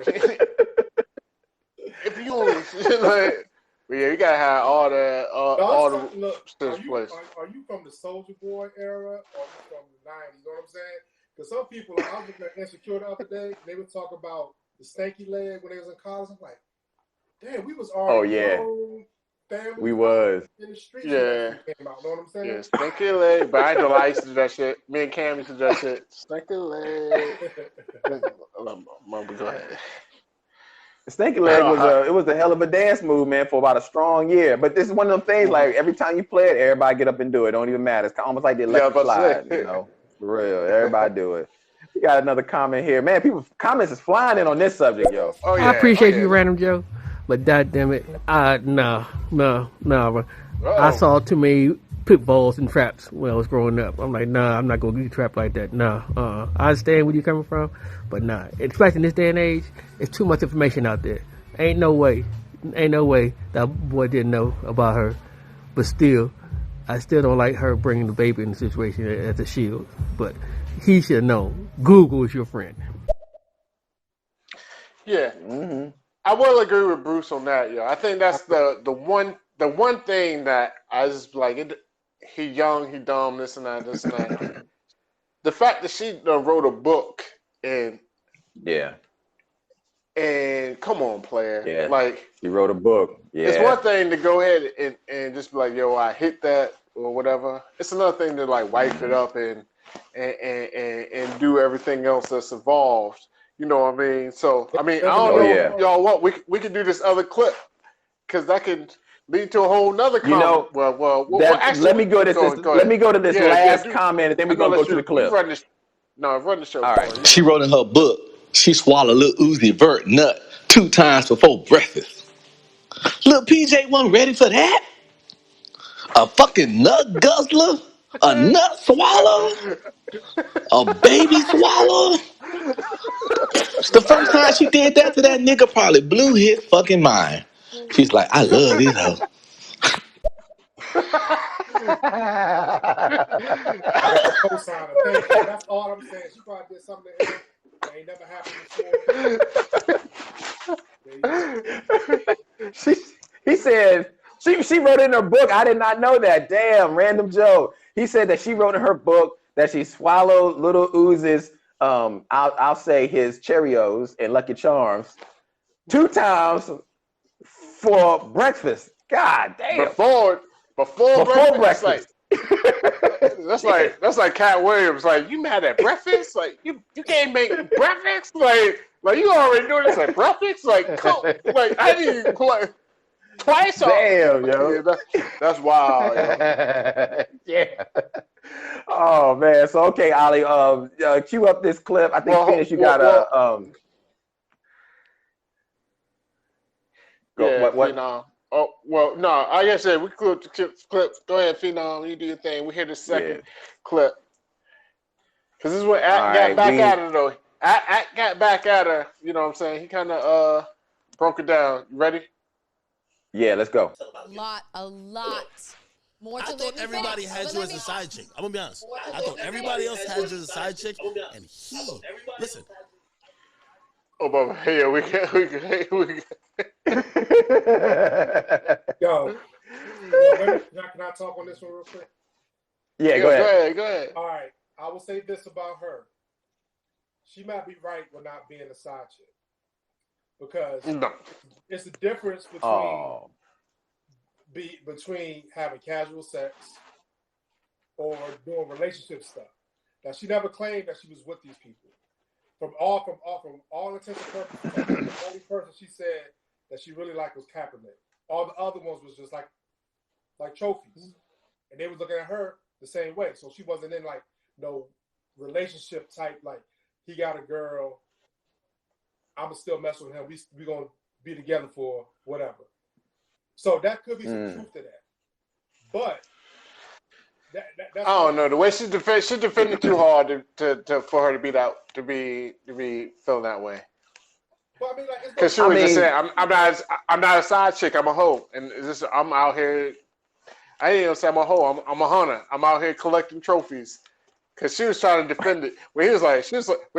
you only you gotta have all the place. Are you from the Soldier Boy era or are you from the 90s? You know what I'm saying? Because some people, I was looking at Insecure the other day, they would talk about the stanky leg when they was in college. I'm like, damn, we was already grown family. We was in the streets. Yeah, came out. Know what I'm saying? Yeah, stanky leg. But I ain't gonna lie, I used to do that shit. Me and Cam used to do that shit. Stanky leg. Mom, go ahead. Stanky leg was a hell of a dance move, man, for about a strong year. But this is one of them things, like, every time you play it, everybody get up and do it. Don't even matter. It's almost like the electric slide, you know. For real. Everybody do it. We got another comment here. Man, comments is flying in on this subject, yo. Oh, yeah. I appreciate you, Random Joe. But goddamn it, no. I saw too many pit bulls and traps when I was growing up. I'm like, nah, I'm not gonna get trapped like that. Nah, I understand where you're coming from, but nah. Especially in this day and age, it's too much information out there. Ain't no way that boy didn't know about her. But still, I still don't like her bringing the baby in the situation as a shield. But he should have known. Google is your friend. Yeah. Mm-hmm. I will agree with Bruce on that, yo. I think that's the one thing that I just like. He young, he dumb, this and that. The fact that she wrote a book and come on, player, like he wrote a book. Yeah, it's one thing to go ahead and just be like, yo, I hit that or whatever. It's another thing to like wipe it up and do everything else that's involved. You know what I mean? So, I mean, I don't know, y'all, what we could do this other clip because that could lead to a whole nother comment. You know, well actually, let me go to this last comment, and then we're gonna go to the clip. Run the show. All right. She wrote in her book, she swallowed Lil Uzi Vert nut 2 times before breakfast. Lil PJ wasn't ready for that. A fucking nut guzzler, a nut swallower, a baby swallower. The first time she did that to that nigga probably blew his fucking mind. She's like, I love this hoe. That's all I'm saying. She probably did something that ain't never happened before. He said she wrote in her book. I did not know that. Damn, Random Joe. He said that she wrote in her book that she swallowed Little Uzi's I'll say his Cheerios and Lucky Charms 2 times for breakfast. God damn. Before breakfast. That's like Cat Williams. Like, you mad at breakfast? Like, you can't make breakfast? Like you already doing this at breakfast? Like, I didn't even play twice. Damn, yo. Yeah, that's wild, yo. Yeah. Oh man. So okay, Ollie. Cue up this clip. I think finish. You gotta go. Yeah, what? Phenom. Oh well, no. Like I said, we clip the clip. Go ahead, Phenom. You do your thing. We hear the second clip because this is what got back at her though. Act got back at her. You know what I'm saying? He kind of broke it down. You ready? Yeah, let's go. A lot. More I thought everybody had you as a side chick. I'm gonna be honest. I thought everybody else had you as a side chick, and listen. Oh, Bubba, here we go. Yo, can I talk on this one real quick? Yeah, go ahead. All right, I will say this about her. She might be right with not being a side chick because it's a difference between having casual sex or doing relationship stuff. Now, she never claimed that she was with these people. From all intents and purposes, the only person she said that she really liked was Kaepernick. All the other ones was just like trophies, and they was looking at her the same way. So she wasn't in like no relationship type. Like, he got a girl, I'ma still mess with him. We gonna be together for whatever. So that could be some truth to that, but that's I don't know the way she defended too hard to for her to be feeling that way. Well, I mean, like, because she was just saying, I'm not a side chick, I'm a hoe, and I'm out here. I didn't even say I'm a hoe. I'm a hunter. I'm out here collecting trophies. Because she was trying to defend it. When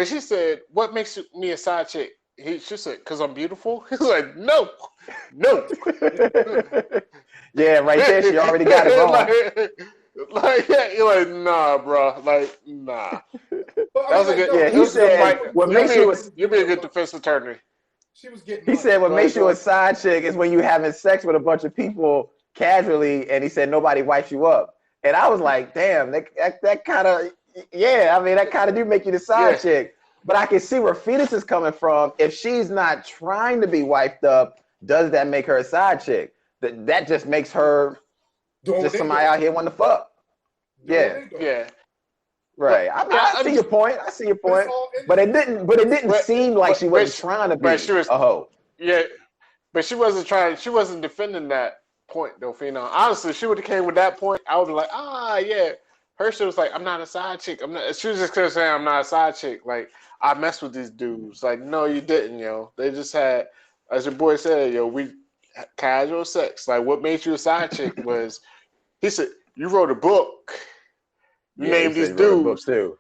she said, "What makes me a side chick?" She said, "Because I'm beautiful." He's like, "No." Yeah, right there. She already got it wrong. You're like, nah, bro. Like, nah. But That was a good. Yeah, he said what makes you you be a good defense attorney. She was getting. He said what makes you a side chick is when you having sex with a bunch of people casually, and he said nobody wipes you up. And I was like, damn, that kind of, yeah. I mean, that kind of do make you the side chick. But I can see where Phoenix is coming from. If she's not trying to be wiped up, does that make her a side chick? That just makes her just somebody out here wanting to fuck. Yeah. Right. I mean, I see your point. But it didn't seem like she wasn't trying to be a hoe. Yeah, but she wasn't trying. She wasn't defending that point though, Phenom. Honestly, she would have came with that point. I would be like, yeah. Her shit was like, I'm not a side chick. I'm not. She was just gonna say I'm not a side chick. Like I mess with these dudes. Like no, you didn't, yo. They just had, as your boy said, yo, we casual sex. Like what made you a side chick was, he said you wrote a book. You named these dudes too.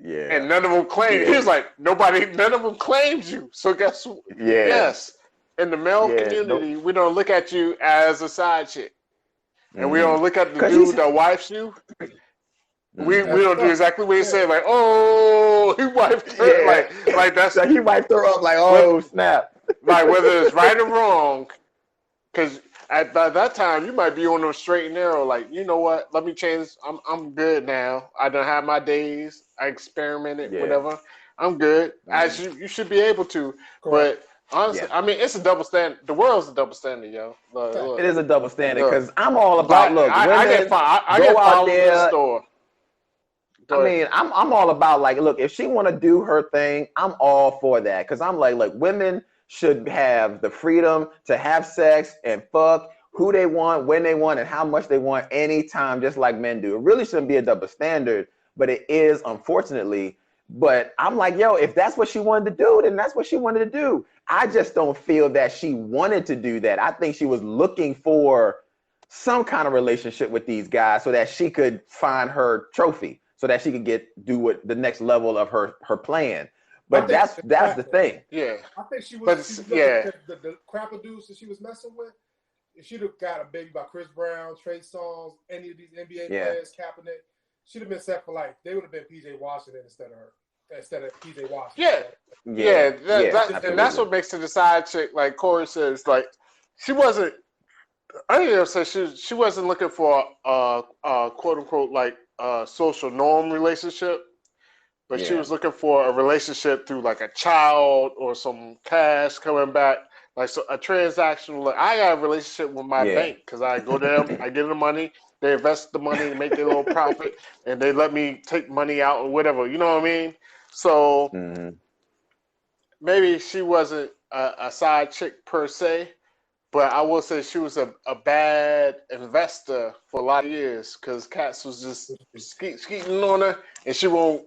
Yeah. And none of them claimed. Yeah. He was like, none of them claimed you. So guess what? Yeah. Yes. In the male community, we don't look at you as a side chick. And we don't look at the dude that wipes you. We don't do exactly what he said, like, oh, he wiped her. Yeah. Like that's he wiped her up like, oh, snap. Like whether it's right or wrong, because by that time you might be on them straight and narrow, like, you know what, let me change. I'm good now. I done had my days. I experimented, whatever. I'm good. As you should be able to. Correct. But honestly, I mean, it's a double standard. The world's a double standard, yo. Look. It is a double standard because I'm all about I get out there. The store. I mean, I'm all about like, look, if she want to do her thing, I'm all for that because I'm like, look, women should have the freedom to have sex and fuck who they want, when they want, and how much they want anytime, just like men do. It really shouldn't be a double standard, but it is, unfortunately. But I'm like, yo, if that's what she wanted to do, then that's what she wanted to do. I just don't feel that she wanted to do that. I think she was looking for some kind of relationship with these guys so that she could find her trophy, so that she could do what the next level of her plan. But that's the thing. Yeah. I think she was the crap of dudes that she was messing with. If she'd have got a baby by Chris Brown, Trey Songz, any of these NBA players, Kaepernick, she'd have been set for life. They would have been PJ Washington instead of PJ Washington. And that's what makes her the side chick. Like Corey says, like she wasn't. I didn't even say she wasn't looking for a quote unquote like social norm relationship. But she was looking for a relationship through like a child or some cash coming back, like so a transactional. Like I got a relationship with my bank because I go to them, I give them money, they invest the money and make their little profit, and they let me take money out or whatever. You know what I mean? So maybe she wasn't a side chick per se, but I will say she was a bad investor for a lot of years because Katz was just skeeting on her, and she won't.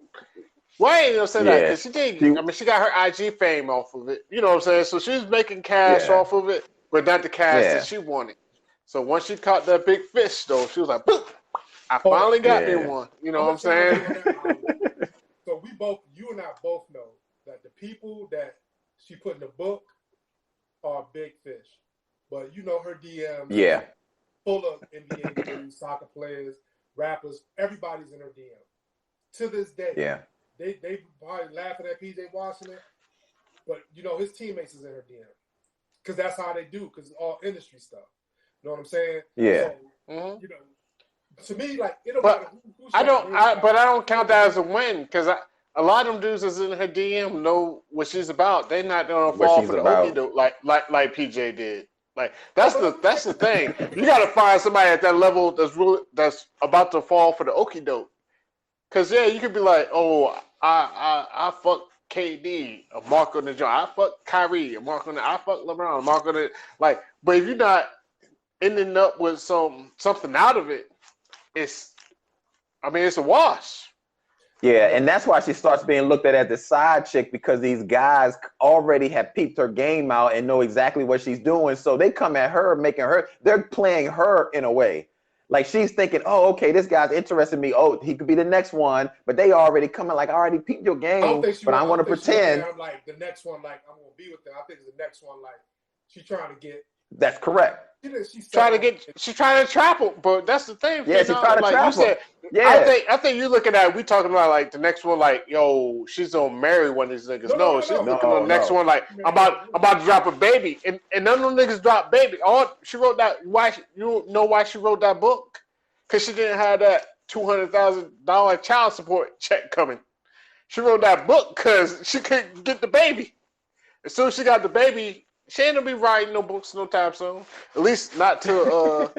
Why ain't you gonna say that? Because she did. I mean, she got her IG fame off of it. You know what I'm saying? So she was making cash off of it, but not the cash that she wanted. So once she caught that big fish, though, she was like, "Boop! I finally got me one." You know what I'm saying? So you and I both know that the people that she put in the book are big fish. But you know her DMs, full of NBA players, soccer players, rappers. Everybody's in her DM. To this day, they probably laughing at PJ Washington, but you know his teammates is in her DM because that's how they do. Because it's all industry stuff. You know what I'm saying? Yeah. So, you know, to me, like it don't matter who I don't count that as a win because a lot of them dudes that's in her DM know what she's about. They're not gonna fall for the okie doke like PJ did. Like that's the thing. You gotta find somebody at that level that's about to fall for the okie doke. Cause you could be like, oh, I fuck KD, a mark on the jaw. I fuck Kyrie, a mark on the. I fuck LeBron, a mark on it. Like, but if you're not ending up with something out of it, it's a wash. Yeah, and that's why she starts being looked at as the side chick because these guys already have peeped her game out and know exactly what she's doing. So they come at her, they're playing her in a way. Like she's thinking, oh, okay, this guy's interested in me. Oh, he could be the next one. But they already coming like, I already peeped your game, but I want to pretend. I'm like the next one, like I'm gonna be with them. I think it's the next one, like she's trying to get That's correct. She's trying to trap him, but that's the thing. Yeah, she tried to like trap you said. him. Yeah. I think you're looking at. We talking about like the next one, like yo, she's gonna marry one of these niggas. No, she's looking at the next one, like I'm about to drop a baby, and none of them niggas drop baby. She wrote that. Why you know why she wrote that book? Because she didn't have that $200,000 child support check coming. She wrote that book because she couldn't get the baby. As soon as she got the baby, she ain't gonna be writing no books no time soon. At least not till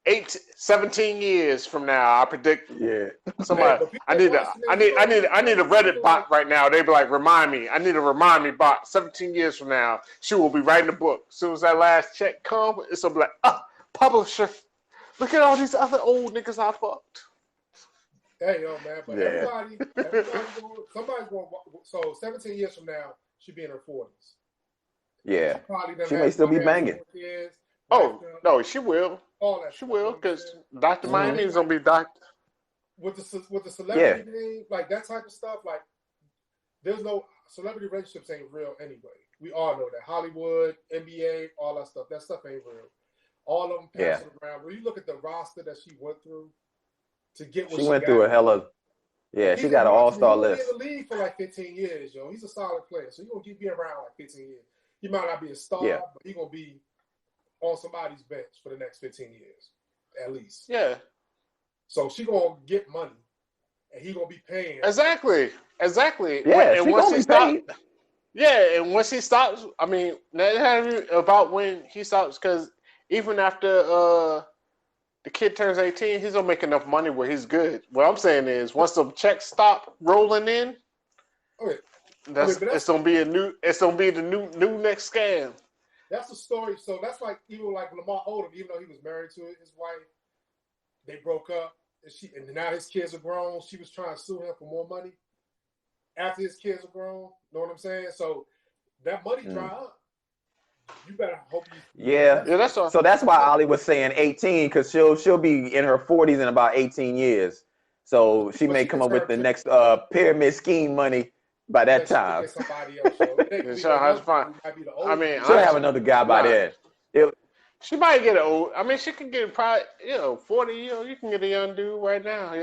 17 years from now. I predict. Yeah. Somebody. I need a Reddit bot right now. They be like, remind me. I need a remind me bot. 17 years from now, she will be writing a book. As soon as that last check comes, it's gonna be like, publisher. Look at all these other old niggas I fucked. Hey, yo, man, but somebody's going. So 17 years from now, she'll be in her 40s. Yeah, she may still be banging. No, she will. All that she will, because Dr. Miami is gonna be Dr. With the celebrity thing, like that type of stuff. Like, there's no celebrity relationships ain't real anyway. We all know that. Hollywood, NBA, all that stuff. That stuff ain't real. All of them passing around. When you look at the roster that she went through to get what she went through a hell of. Yeah, she got an all-star list. He's in the league for like 15 years, yo. He's a solid player, so he's gonna keep being around like 15 years. He might not be a star, but he's gonna be on somebody's bench for the next 15 years, at least. Yeah. So she gonna get money, and he gonna be paying. Exactly. Yeah, and once he stops. Yeah, and once he stops, I mean, about when he stops, because even after the kid turns 18, he's gonna make enough money where he's good. What I'm saying is, once the checks stop rolling in, it's gonna be the new next scam. That's the story. So that's like even like Lamar Odom, even though he was married to his wife, they broke up, and now his kids are grown. She was trying to sue him for more money after his kids are grown. Know what I'm saying? So that money dry up. You better hope you. Yeah, that's all. So that's why Ollie was saying 18, because she'll be in her 40s in about 18 years. So she may come up with the next pyramid scheme money by that time. Somebody else, I mean, she'll have another guy by then. She might get old. I mean, she can get probably 40. You can get a young dude right now,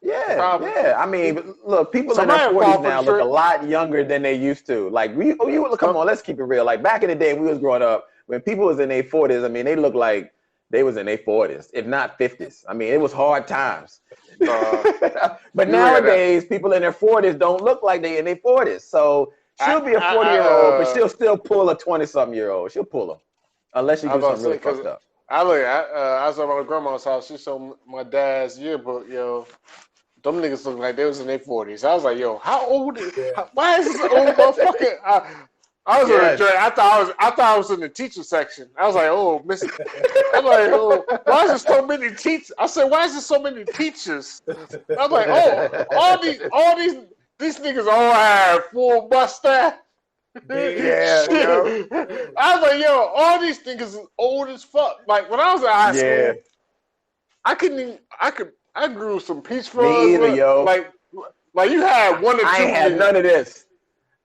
Yeah, probably. Yeah. I mean, look, people in their 40s now look a lot younger than they used to. Like come on, let's keep it real. Like back in the day when we was growing up, when people was in their 40s, I mean, they looked like they was in their 40s, if not 50s. I mean, it was hard times. But nowadays, people in their 40s don't look like they in their 40s. So she'll be a 40-year-old, but she'll still pull a 20-something-year-old. She'll pull them, unless you do something really fucked up. I was at my grandma's house. She showed my dad's yearbook, Them niggas look like they was in their 40s. I was like, yo, how old is why is this old motherfucker? I was in the joint. I thought I was in the teacher section. I was like, oh, Miss. I'm like, oh, why is there so many teachers? I said, why is there so many teachers? I'm like, oh, all these niggas all have full mustache. Yeah. I was like, yo, all these niggas is old as fuck. Like when I was in high school, I grew some peach fuzz. Me either, yo. Like you had one or two. I ain't had none of this.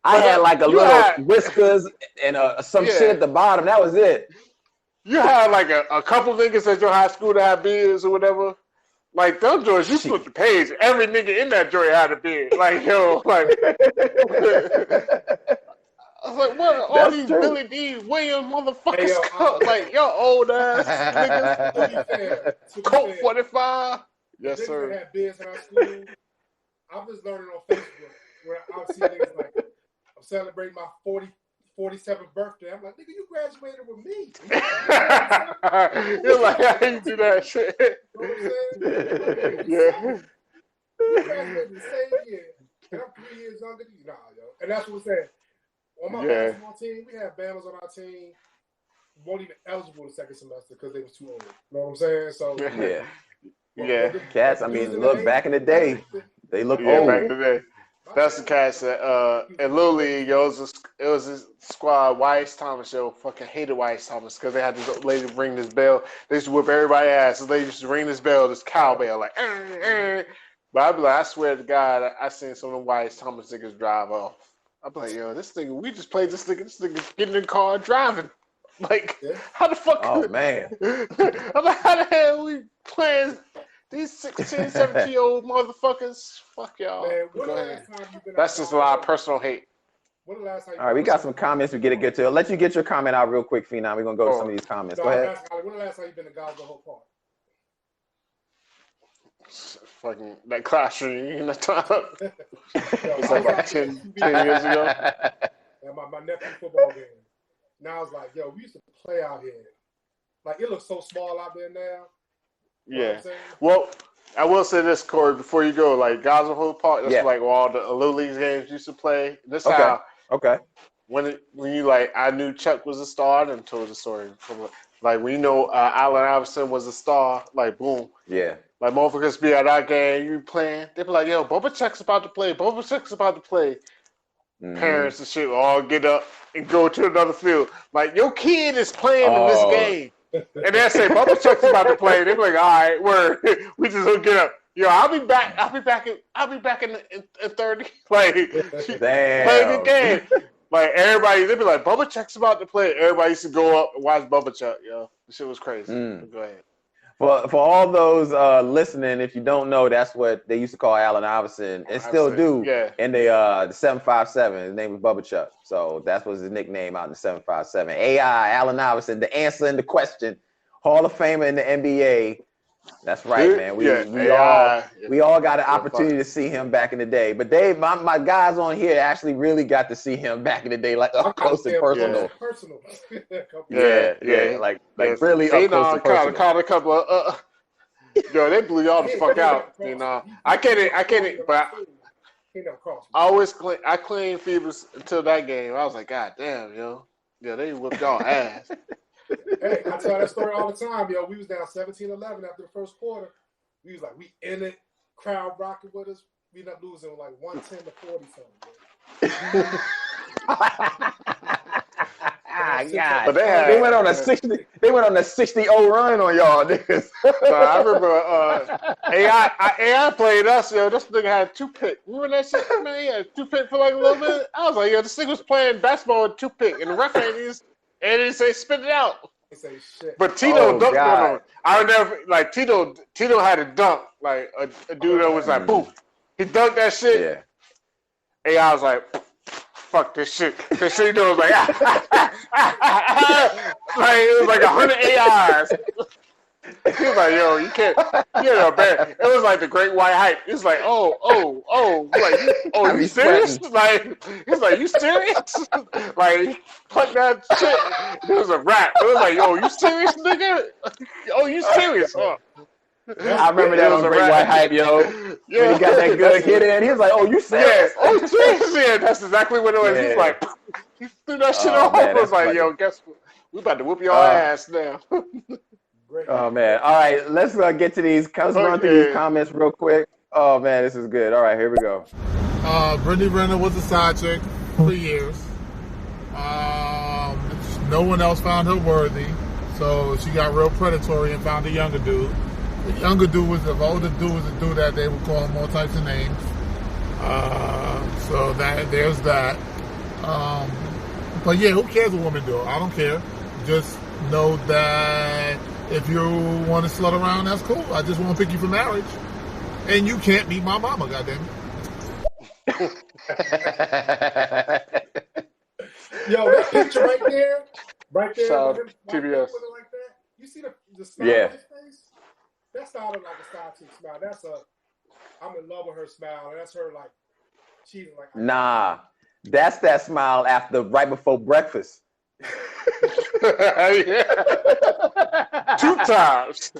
I had like a little whiskers and some shit at the bottom. That was it. You had like a couple niggas at your high school that had beards or whatever. Like those joints, you flip the page. Every nigga in that joint had a beard. Like yo, like I was like, what are all these Billy D. Williams motherfuckers? Like yo, old ass niggas. Colt 45. Yes, sir. Had beards in our school. I'm just learning on Facebook where I'll see niggas like, I'm celebrating my 47th birthday. I'm like, nigga, you graduated with me. You're like, I didn't do that shit. You know what I'm saying? Yeah. We graduated the same year. And I'm 3 years younger than you. Nah, yo. And that's what we're saying. On my basketball team, we had Bammers on our team. Weren't even eligible the second semester because they was too old. You know what I'm saying? So yeah. Cats, I mean, look, back in the day, they look old. Back in the day. That's the cats that in Little League, it was this squad, Wise Thomas, fucking hated Wise Thomas because they had this lady ring this bell. They used to whip everybody's ass. So they used to ring this bell, this cowbell, like, But I'd be like, I swear to God, I seen some of the Wise Thomas niggas drive off. I'd be like, yo, this nigga, we just played this nigga's getting in the car driving. Like, how the fuck? Oh man! I'm like, how the hell we playing these 16, 17-year-old motherfuckers? Fuck y'all. Man, Go ahead. That's just a lot of personal hate. When the last time All right, we got some comments we get to get to. I'll let you get your comment out real quick, Phenom. We're gonna go to some of these comments. Go ahead. When the last time you been to Goswell Hope Park? Fucking that class reunion that time. It's like about 10 years ago. And my nephew's football game. Now I was like, yo, we used to play out here. Like, it looks so small out there now. Yeah. Well, I will say this, Corey, before you go. Like, Goswell Hope Park, that's like where all the Little League games used to play. This how. Okay. When you like, I knew Chuck was a star and told the story. Like, when you know Allen Iverson was a star, like, boom. Yeah. Like, motherfuckers be at our game, you playing. They be like, yo, Bubba Chuck's about to play. Bubba Chuck's about to play. Mm-hmm. Parents and shit all get up and go to another field. Like, your kid is playing in this game. And they say, Bubba Chuck's about to play. They be like, all right, word. We just don't get up. Yo, I'll be back in 30. Like, play a good game. Like, everybody, they be like, Bubba Chuck's about to play. Everybody used to go up and watch Bubba Chuck, yo. The shit was crazy. Go ahead. For all those listening, if you don't know, that's what they used to call Allen Iverson, and still do in the 757. His name was Bubba Chuck, so that was his nickname out in the 757. AI, Allen Iverson, the answer in the question, Hall of Famer in the NBA. That's right, man. We all got an opportunity to see him back in the day. But my guys on here actually really got to see him back in the day, like up close and personal. Like really up close and personal. Caught a couple of yo, they blew y'all the fuck out. You know, I can't. But I claimed Phoebus until that game. I was like, God damn, yo, they whipped y'all ass. Hey, I tell that story all the time, yo. We was down 17-11 after the first quarter. We was like, we in it, crowd rocking with us. We ended up losing like 110 to 40 something. God. But they went on a 60. They went on a 60-0 run on y'all niggas. I remember AI played us. Yo, this nigga had a toothpick. Remember that shit? Man, he had a toothpick for like a little bit. I was like, yo, this nigga was playing basketball with a toothpick, and the ref and he say spit it out. But Tito dunked on him. I would never like Tito had a dunk, like a dude that was like boom. He dunked that shit. Yeah. AI was like, fuck this shit. This shit was like like it was like 100 AIs. He was like, yo, you can't, bad. It was like the great white hype. It was like, like, you serious? Like, he's like, you serious? Like, he plucked that shit. It was a rap. It was like, yo, you serious, nigga? Oh, you serious? Huh? I remember that on Great White Hype, yo. Yeah. When he got that good hit in, he was like, oh, you serious? Yeah. Oh, serious? Yeah, that's exactly what it was. Yeah. He's like, he threw that shit off. I was like, funny. Yo, guess what? We about to whoop your ass now. Oh man! All right, let's get to these. Let's run through these comments real quick. Oh man, this is good. All right, here we go. Brittany Renner was a side chick for years. No one else found her worthy, so she got real predatory and found a younger dude. The younger dude was the older dude was a dude that they would call him all types of names. So there's that. But yeah, who cares what women do? I don't care. Just know that. If you want to slut around, that's cool. I just want to pick you for marriage. And you can't meet my mama, goddamn it. Yo, that picture right there. TBS. Like that. You see the smile on his face? That's not like a side chick smile. That's I'm in love with her smile. And that's her like cheating. Like, nah, that's that smile right before breakfast. Two times.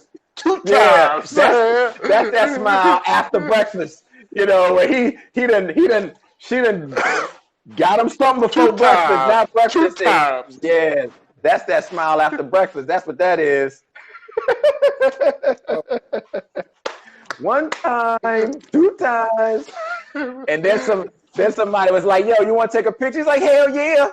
That's that smile after breakfast. You know, where she done got him something before breakfast, not breakfast. Yeah, that's that smile after breakfast. That's what that is. One time, two times, and then somebody was like, "Yo, you want to take a picture?" He's like, "Hell yeah."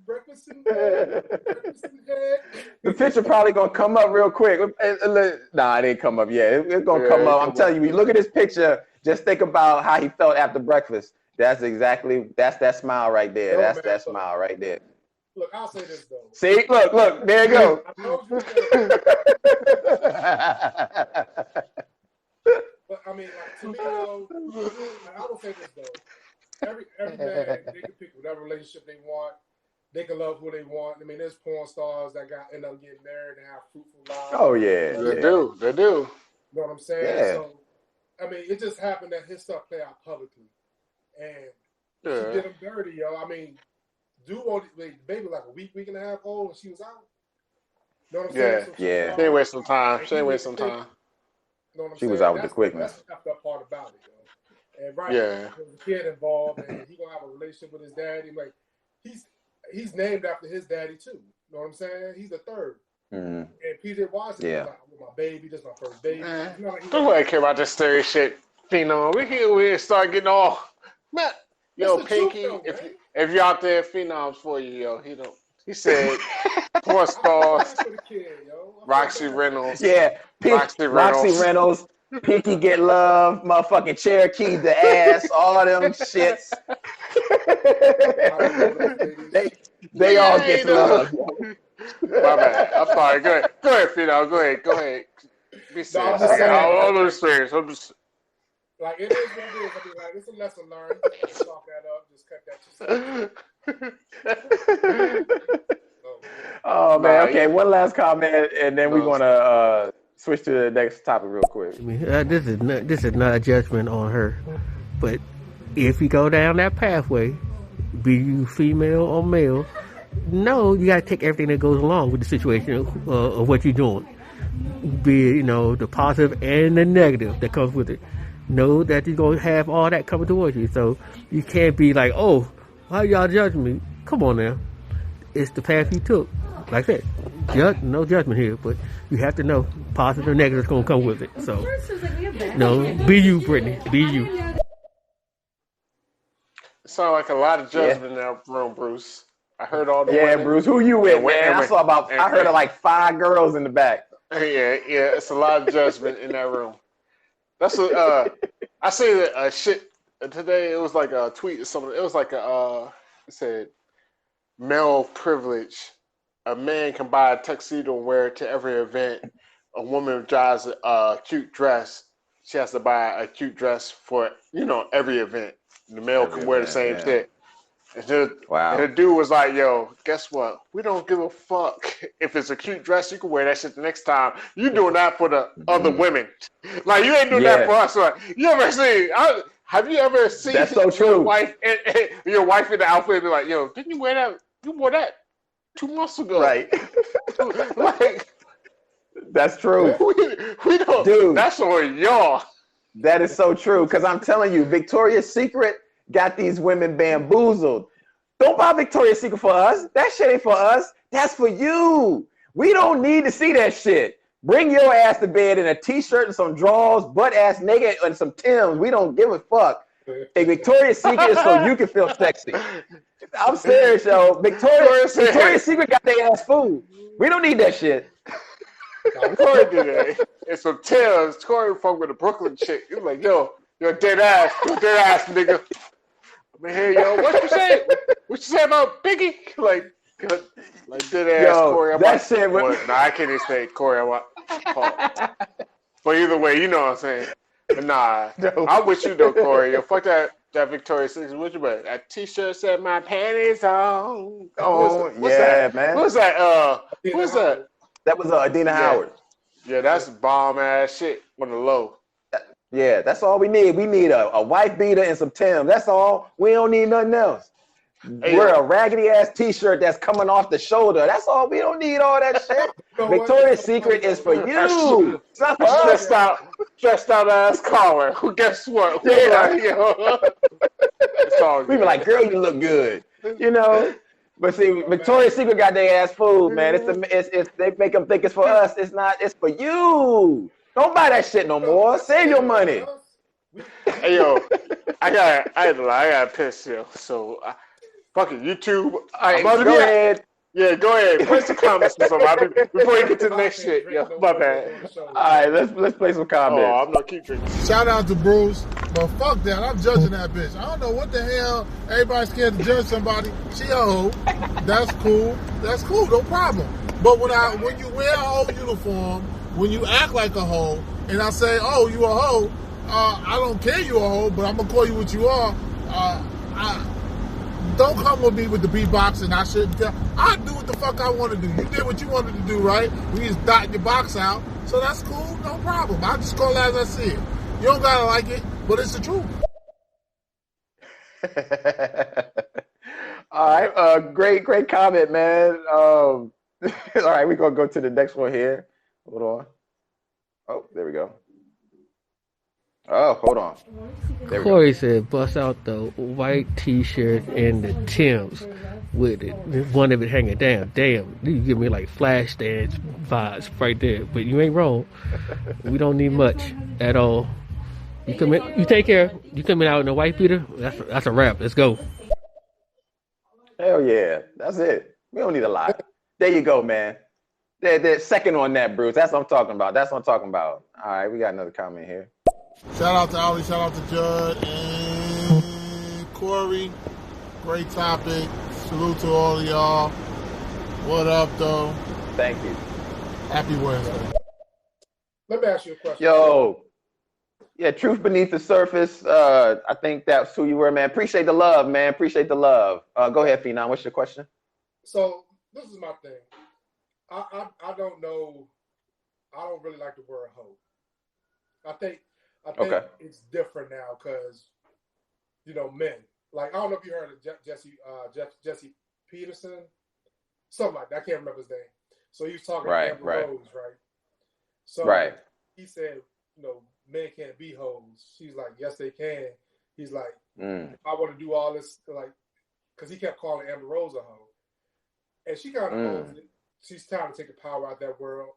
Breakfast in bed. The picture probably gonna come up real quick. Nah, it ain't come up yet. It's gonna come up. I'm telling you, you look at this picture, Just think about how he felt after breakfast. That's that smile right there. That's that smile right there. Look, I'll say this though. See, look, there you go. I told you but I mean, like, to me though, I will say this though. Every man, they can pick whatever relationship they want. They can love who they want. I mean, there's porn stars that end up getting married and have fruitful lives. Oh yeah, they do. You know what I'm saying? Yeah. So, I mean, it just happened that his stuff played out publicly, and she did him dirty, yo. I mean, the baby like a week and a half old, and she was out. You know what I'm saying? So She ain't waste some time. She was out with the quickness. That's the effed up part about it, yo. And there's a kid involved, and he gonna have a relationship with his daddy. Like he's named after his daddy too. You know what I'm saying? He's the third. Mm-hmm. And PJ Washington was like, my baby, this is my first baby. Don't really care about this stereo shit. Phenom, we start getting all man. Yo, Pinky, if you're out there, Phenoms for you, yo. He said porn stars, Roxy Reynolds. Yeah, Roxy Reynolds. Pinky get love, motherfucking Cherokee the ass, all them shits. they all get love. My bad. I'm sorry. Go ahead, Pheno. Go ahead. Be serious. I'm just serious. I'm just. Like, it is what it is. I mean, like, it's a lesson learned. Just chalk that up. Just cut that yourself. Oh, man. Okay, one last comment, and then we're going to switch to the next topic real quick. I mean, this is not a judgment on her, but if you go down that pathway, be you female or male, no, you got to take everything that goes along with the situation of what you're doing. Be it, the positive and the negative that comes with it. Know that you're going to have all that coming towards you. So you can't be like, oh, why y'all judging me? Come on now. It's the path you took. Like I said, no judgment here, but you have to know positive and negative is going to come with it. So, be you, Brittany. Be you. It sounds like a lot of judgment in that room, Bruce. I heard all the women. Bruce, who you with, man? I heard of like 5 girls in the back. Yeah, it's a lot of judgment in that room. That's I say that shit today. It was like a tweet or something. It was like it said, male privilege. A man can buy a tuxedo and wear it to every event. A woman drives a cute dress. She has to buy a cute dress for every event. The male can wear the same shit. And the dude was like, yo, guess what? We don't give a fuck if it's a cute dress. You can wear that shit the next time. You doing that for the other women. Like, you ain't doing that for us. Like, have you ever seen That's so true. Your wife in the outfit and be like, yo, didn't you wear that? You wore that 2 months ago. Right. Like, that's true. We don't. Dude, that's on y'all. That is so true. Because I'm telling you, Victoria's Secret got these women bamboozled. Don't buy Victoria's Secret for us. That shit ain't for us. That's for you. We don't need to see that shit. Bring your ass to bed in a t-shirt and some drawers, butt ass naked, and some Timbs. We don't give a fuck. A Victoria's Secret is so you can feel sexy. I'm serious, yo. Victoria's Secret got their ass food. We don't need that shit. Corey did that. It's some Timbs. Corey fuck with a Brooklyn chick. He's like, yo, you're dead ass, nigga. I mean, hey, yo, what you say? What you say about Biggie? Like dead ass Corey. That shit. Nah, I can't even say Corey. But either way, you know what I'm saying. But nah, I'm with you though, Corey. Yo, fuck that Victoria's Secret. What you about? That t-shirt said my panties on. What's that, man? What's that? What's that? That was Adina Howard. Yeah, that's bomb ass shit on the low. Yeah, that's all we need. We need a white beater and some Timbs. That's all. We don't need nothing else. Wear a raggedy ass t-shirt that's coming off the shoulder. That's all. We don't need all that shit. Victoria's Secret is for you. Stressed out ass caller. Who guess what? Yeah. It's all good. We be like, girl, you look good. But see, Victoria's Secret got their ass food, man. It's they make them think it's for us. It's not. It's for you. Don't buy that shit no more. Save your money. Hey yo, I got piss, yo. So fucking YouTube. All right, go ahead. Yeah, go ahead. Play some comments or something before you get to the next shit. Yo, my bad. All right, let's play some comments. Oh, I'm not keep drinking. Shout out to Bruce, but fuck that. I'm judging that bitch. I don't know what the hell. Everybody's scared to judge somebody. She a hoe. That's cool. That's cool. No problem. But when you wear a hoe uniform, when you act like a hoe, and I say, oh, you a hoe, I don't care you a hoe, but I'm gonna call you what you are. Don't come with me with the beatbox and I shouldn't tell. I do what the fuck I want to do. You did what you wanted to do, right? We just dot your box out. So that's cool, no problem. I just call it as I see it. You don't gotta like it, but it's the truth. All right, great comment, man. All right, we're gonna go to the next one here. Hold on. Oh, there we go. Oh, hold on. Corey said, bust out the white t-shirt and the Timbs with it. One of it hanging down. Damn, you give me like Flashdance vibes right there. But you ain't wrong. We don't need much at all. You take care. You coming out in a white beater? That's a wrap. Let's go. Hell yeah. That's it. We don't need a lot. There you go, man. They're second on that, Bruce. That's what I'm talking about. All right, we got another comment here. Shout out to Ali, shout out to Judd and Corey. Great topic. Salute to all of y'all. What up, though? Thank you. Happy Wednesday. Let me ask you a question. Yo. Yeah, truth beneath the surface. I think that's who you were, man. Appreciate the love, man. Appreciate the love. Go ahead, Phenom. What's your question? So this is my thing. I don't know. I don't really like the word hoe. I think it's different now because, men. Like, I don't know if you heard of Jesse Peterson, something like that. I can't remember his name. So he was talking to Amber Rose, right? So he said, men can't be hoes. She's like, yes, they can. He's like, I want to do all this, like, because he kept calling Amber Rose a hoe. And she kind of owns it. She's trying to take the power out of that world.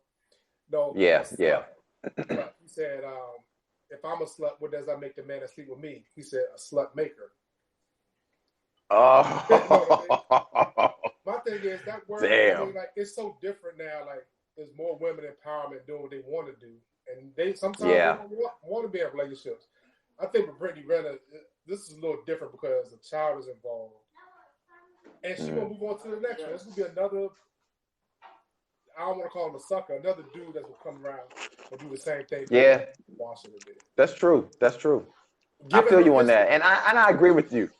No. Yeah. He said, if I'm a slut, what does that make the man that sleep with me? He said, a slut maker. Oh. My thing is that word. Damn. I mean, like, it's so different now. Like, there's more women empowerment doing what they want to do, and they sometimes they don't want to be in relationships. I think with Brittany Renner, this is a little different because a child is involved, and she's gonna move on to the next one. This will be another. I don't want to call him a sucker. Another dude that will come around and do the same thing. Yeah, that's true. I feel you on that, and I agree with you.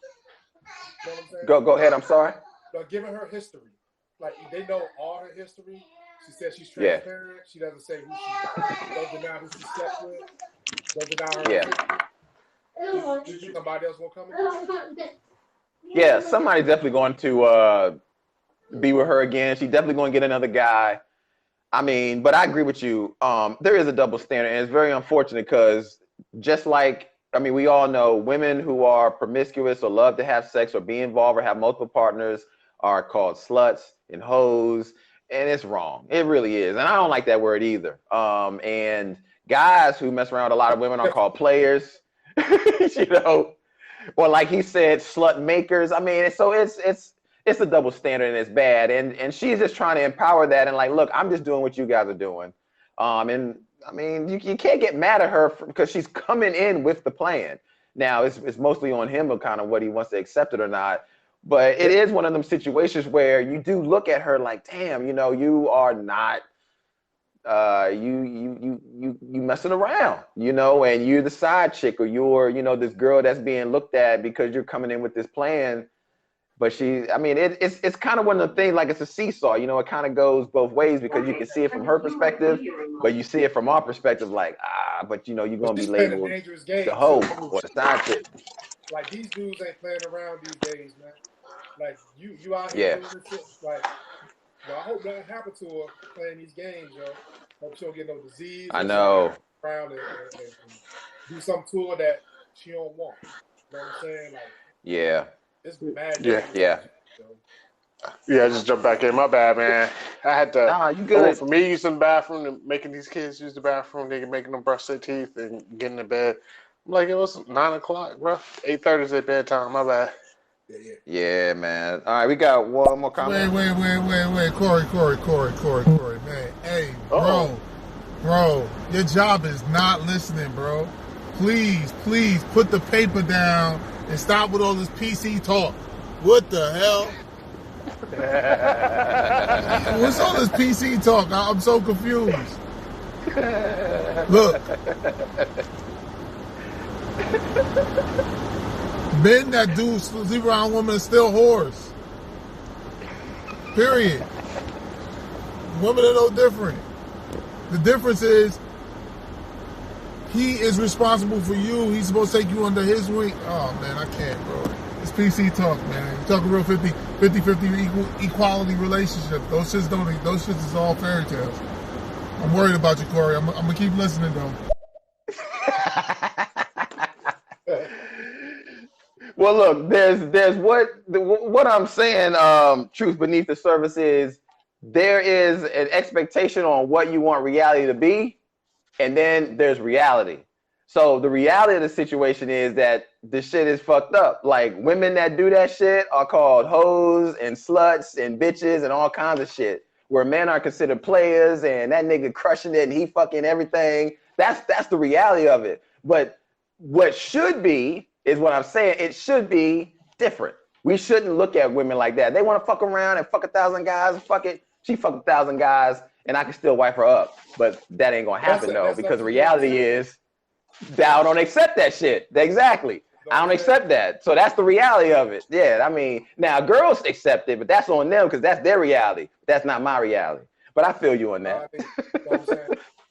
You know what I'm saying? Go ahead. I'm sorry. But given her history, like they know all her history. She said she's transparent. She doesn't say who she doesn't deny who she slept with. Doesn't deny her history. Somebody else will come in? Yeah, somebody's definitely going to be with her again. She's definitely going to get another guy. I mean, but I agree with you. There is a double standard, and it's very unfortunate because just like, I mean, we all know women who are promiscuous or love to have sex or be involved or have multiple partners are called sluts and hoes, and it's wrong. It really is, and I don't like that word either. And guys who mess around with a lot of women are called players, or like he said, slut makers. I mean, it's a double standard and it's bad. And she's just trying to empower that and like, look, I'm just doing what you guys are doing. And I mean, you can't get mad at her because she's coming in with the plan. Now it's mostly on him of kind of what he wants to accept it or not. But it is one of them situations where you do look at her like, damn, you are not you messing around, and you're the side chick, or you're, this girl that's being looked at because you're coming in with this plan. But it's kind of one of the things, like it's a seesaw, it kind of goes both ways because you can see it from her perspective, but you see it from our perspective, like, but you're going to be labeled the hoe or the side chick. Like, these dudes ain't playing around these days, man. Like, you out here doing this shit. Like, I hope nothing happened to her playing these games, yo. Hope she don't get no disease. I know. Around and do something to her that she don't want. You know what I'm saying? Like, yeah. It's bad. Yeah. I just jumped back in. My bad, man. I had to. Nah, you good. For me, using the bathroom and making these kids use the bathroom, they making them brush their teeth and getting to bed. I'm like, it was 9 o'clock, bro. 8:30 is their bedtime. My bad. Yeah, man. All right, we got one more comment. Wait. Corey, man. Hey, bro, your job is not listening, bro. Please put the paper down and stop with all this PC talk. What the hell? What's all this PC talk? I'm so confused. Look. Men that do sleep around women are still whores. Period. Women are no different. The difference is he is responsible for you. He's supposed to take you under his wing. Oh, man, I can't, bro. It's PC talk, man. You're talking real 50-50 equality relationship. Those shits is all fairy tales. I'm worried about you, Corey. I'm going to keep listening, though. Well, look, there's what I'm saying. Truth beneath the surface is there is an expectation on what you want reality to be, and then there's reality. So the reality of the situation is that the shit is fucked up. Like, women that do that shit are called hoes and sluts and bitches and all kinds of shit. Where men are considered players and that nigga crushing it and he fucking everything. That's the reality of it. But what should be is what I'm saying. It should be different. We shouldn't look at women like that. They want to fuck around and fuck 1,000 guys. Fuck it. She fuck 1,000 guys and I can still wipe her up. But that ain't gonna happen though, because the reality is that I don't accept that shit. Exactly. I don't accept that. So that's the reality of it. Yeah, I mean, now girls accept it, but that's on them because that's their reality. That's not my reality. But I feel you on that.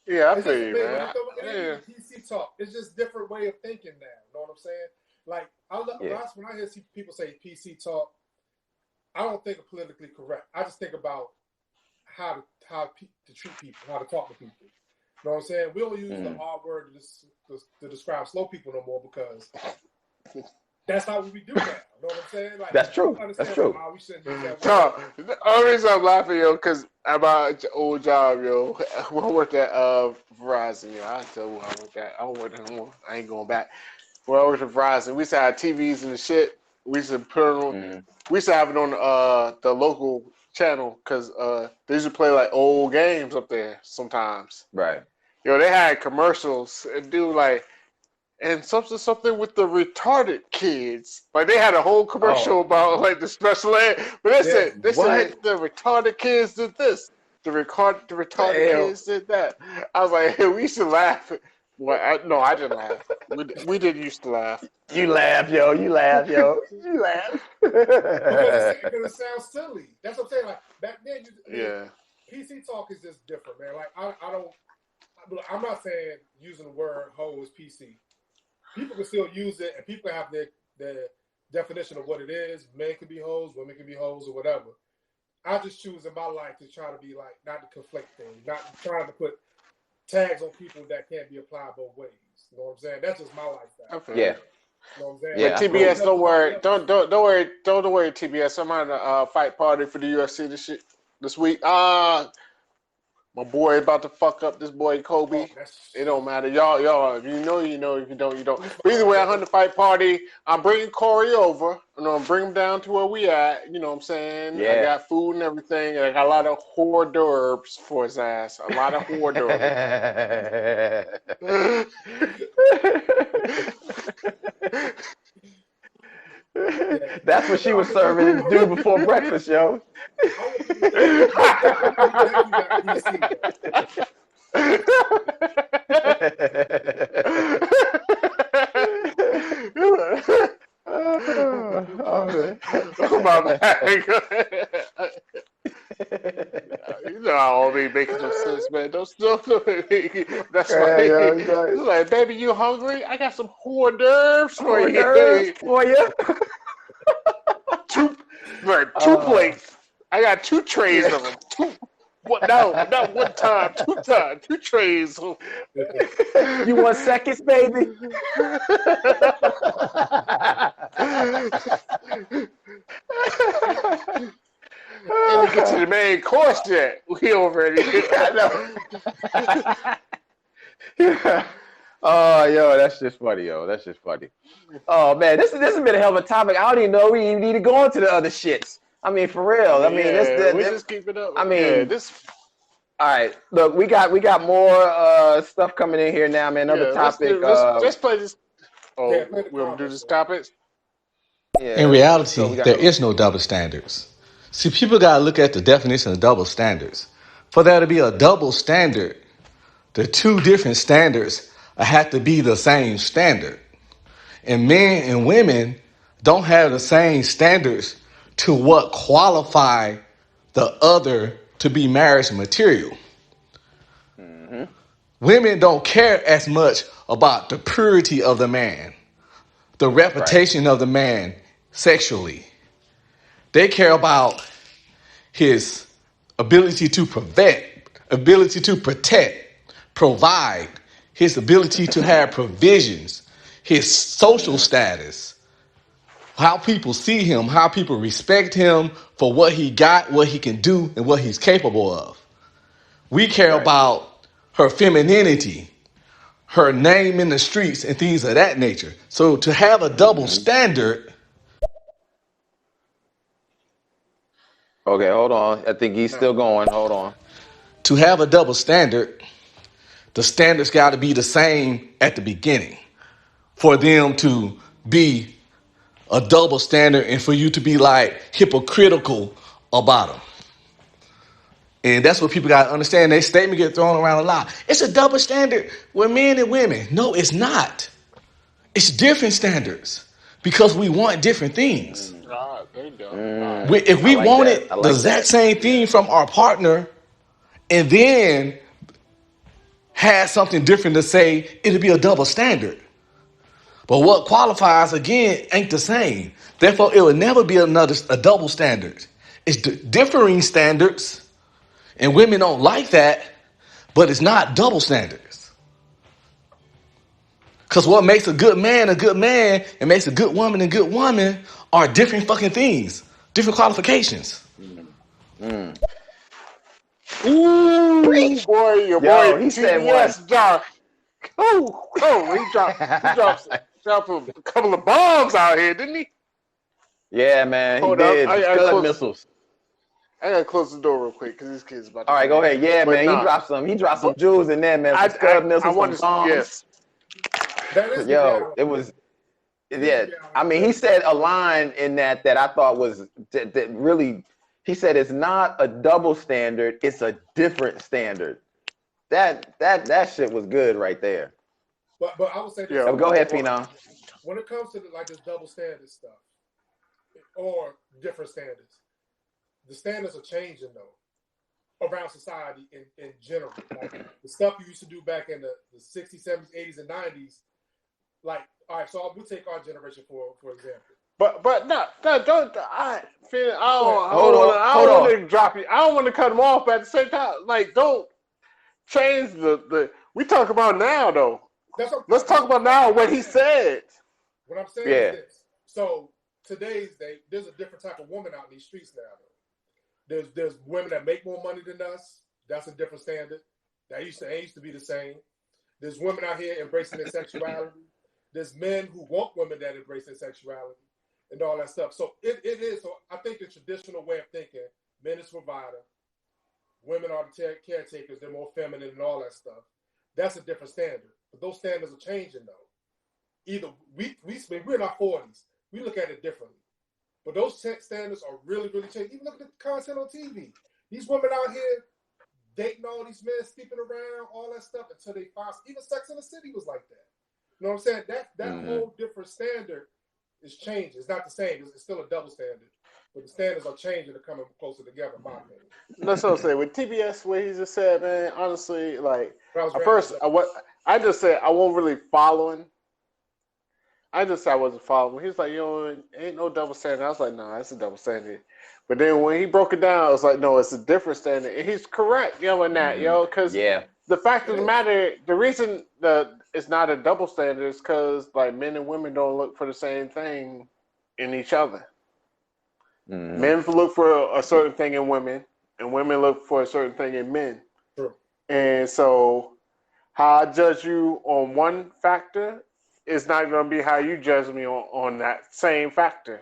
Yeah, I feel you, man. Yeah. PC talk. It's just different way of thinking now. You know what I'm saying? Like, when I hear people say PC talk, I don't think of politically correct. I just think about how to treat people, how to talk to people. You know what I'm saying? We don't use the R word to describe slow people no more because that's how we do now. You know what I'm saying? Like, that's true. That's true. We shouldn't use that word. The only reason I'm laughing, yo, because about your old job, yo. When I worked at Verizon, yo, I tell you where I worked at. I don't work there no more. I ain't going back. When I worked at Verizon, we used to have TVs and the shit. We used to put it on. We used to have it on the local channel because they used to play like old games up there sometimes. Right. Yo, they had commercials and do like, and something with the retarded kids. Like they had a whole commercial about like the special ed, but they said the retarded kids did this, the retarded kids did that. I was like, hey, we used to laugh. Well, no, I didn't laugh. We didn't used to laugh. You laugh, yo. You laugh. Because it sounds silly. That's what I'm saying. Like back then, PC talk is just different, man. Like I don't. I'm not saying using the word hoe is PC. People can still use it, and people have their definition of what it is. Men can be hoes, women can be hoes, or whatever. I just choose in my life to try to be like, not to conflict things, not trying to put tags on people that can't be applied both ways. You know what I'm saying? That's just my lifestyle. Okay. Yeah. You know what I'm saying? Yeah, TBS, don't worry, don't worry, TBS. I'm on a fight party for the UFC this week. My boy about to fuck up this boy Kobe. It don't matter. Y'all, if you know, if you don't, you don't. But either way, I'm on the fight party. I'm bringing Corey over. I'm going to bring him down to where we at. You know what I'm saying? Yeah. I got food and everything. And I got a lot of hors d'oeuvres for his ass. A lot of hors d'oeuvres. That's what she was serving the dude before breakfast, yo. You know I don't be making no sense, man. Don't that's right. It's like, baby, you hungry? I got some hors d'oeuvres for you. Two plates. I got 2 trays of them. Not one time, 2 times, 2 trays. You want seconds, baby? Didn't get to the main course yet. We already. I know. Oh, yo, that's just funny, yo. That's just funny. Oh man, this has been a hell of a topic. I don't even know we even need to go into the other shits. I mean, for real. I mean, we just keep it up. I mean, All right, look, we got more stuff coming in here now, man. Another topic. Let's play this. Oh, we're gonna do this topic. Yeah. In reality, there is no double standards. See, people gotta look at the definition of double standards. For there to be a double standard, the two different standards have to be the same standard. And men and women don't have the same standards to what qualify the other to be marriage material. Mm-hmm. Women don't care as much about the purity of the man, the reputation of the man sexually. They care about his ability to ability to protect, provide, his ability to have provisions, his social status, how people see him, how people respect him for what he got, what he can do, and what he's capable of. We care about her femininity, her name in the streets, and things of that nature. So to have a double standard. Okay, hold on. I think he's still going. Hold on. To have a double standard, the standards got to be the same at the beginning for them to be a double standard and for you to be like hypocritical about them. And that's what people got to understand. Their statement get thrown around a lot. It's a double standard with men and women. No, it's not. It's different standards because we want different things. If we wanted the exact same thing from our partner and then had something different to say, it'd be a double standard. But what qualifies, again, ain't the same. Therefore, it would never be a double standard. It's differing standards, and women don't like that, but it's not double standards. Because what makes a good man and makes a good woman are different fucking things, different qualifications. Ooh, boy, your boy, he said yes, John. He dropped a couple of bombs out here, didn't he? Yeah, man, he did. Scud missiles. I gotta close the door real quick because these kids about to. All right, go ahead. Yeah, man, he dropped some jewels in there, man. Some Scud missiles, some bombs. Yes. Yo, it was. Yeah, I mean, he said a line in that I thought was that really. He said it's not a double standard; it's a different standard. That shit was good right there. But I would say this. Yeah, go ahead, Phenom. When it comes to this double standard stuff or different standards, the standards are changing though around society in general. Like the stuff you used to do back in the 60s, 70s, 80s, and 90s. Like, all right, so we'll take our generation for example. But no, don't. I don't want to drop you. I don't want to cut them off, but at the same time, like, don't change the. We talk about now though. Let's talk about now what he said. What I'm saying is this. So today's day, there's a different type of woman out in these streets now. Though. There's women that make more money than us. That's a different standard. That used to be the same. There's women out here embracing their sexuality. There's men who want women that embrace their sexuality and all that stuff. So it is. So I think the traditional way of thinking, men is provider, women are the caretakers. They're more feminine and all that stuff. That's a different standard. But those standards are changing though. Either we're in our 40s. We look at it differently. But those standards are really, really changing. Even look at the content on TV. These women out here dating all these men, sleeping around, all that stuff until they find. Even Sex in the City was like that. You know what I'm saying? That whole different standard is changing. It's not the same. It's still a double standard. But the standards are changing. They're coming closer together, in my opinion. That's what I'm saying. With TBS, what he just said, man, honestly, like, at first, I just said I wasn't really following. I just said I wasn't following. He was like, yo, ain't no double standard. I was like, nah, it's a double standard. But then when he broke it down, I was like, no, it's a different standard. And he's correct, in that, because the fact of the matter, the reason that it's not a double standard is because, like, men and women don't look for the same thing in each other. Men look for a certain thing in women, and women look for a certain thing in men. True. And so how I judge you on one factor is not going to be how you judge me on that same factor.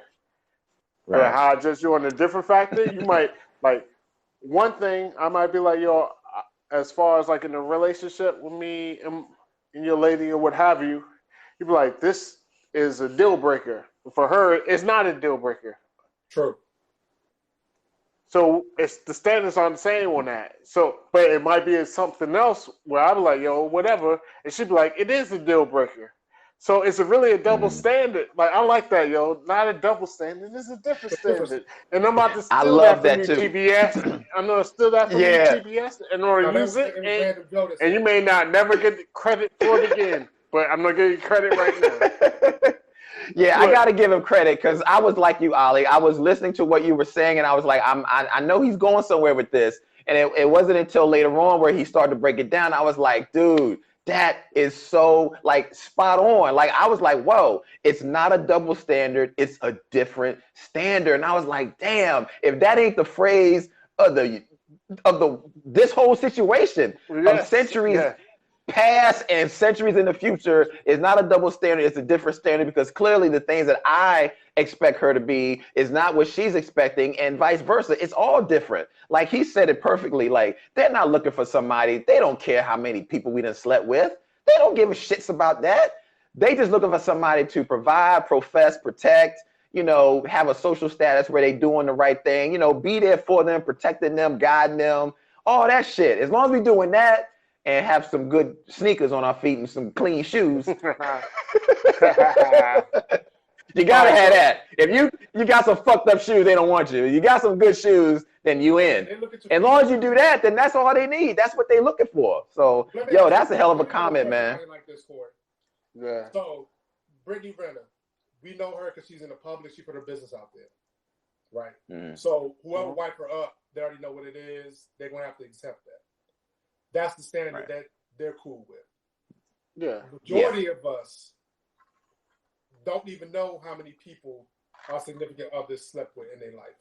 Right. But how I judge you on a different factor, you might like one thing. I might be like, yo, as far as like in a relationship with me and your lady or what have you, you'd be like, this is a deal breaker. For her, it's not a deal breaker. True. So it's the standards aren't the same on that. So, but it might be something else where I'd be like, yo, whatever, and she'd be like, it is a deal breaker. So it's really a double standard. Like I like that, yo. Not a double standard. It's a different standard. And I'm about to steal that from you, TBS. I'm gonna steal that from you, TBS, in order to use it. And you may not never get the credit for it again. But I'm gonna give you credit right now. Yeah, I gotta give him credit because I was like you, Ollie. I was listening to what you were saying, and I was like, I know he's going somewhere with this. And it wasn't until later on where he started to break it down. I was like, dude, that is so like spot on. Like I was like, whoa, it's not a double standard, it's a different standard. And I was like, damn, if that ain't the phrase of this whole situation of centuries past and centuries in the future, is not a double standard, it's a different standard, because clearly the things that I expect her to be is not what she's expecting, and vice versa. It's all different. Like he said it perfectly. Like they're not looking for somebody, they don't care how many people we done slept with, they don't give a shits about that. They just looking for somebody to provide, profess, protect, you know, have a social status where they doing the right thing, you know, be there for them, protecting them, guiding them, all that shit. As long as we doing that and have some good sneakers on our feet and some clean shoes. You gotta have that. If you got some fucked up shoes, they don't want you. You got some good shoes, then you in. As long as you do that, then that's all they need. That's what they looking for. So, yo, that's a hell of a comment, man. Yeah. So, Brittany Renner, we know her because she's in the public. She put her business out there, right? Mm-hmm. So whoever wipe her up, they already know what it is. They're gonna have to accept that. That's the standard that they're cool with. Yeah. The majority of us don't even know how many people our significant others slept with in their life.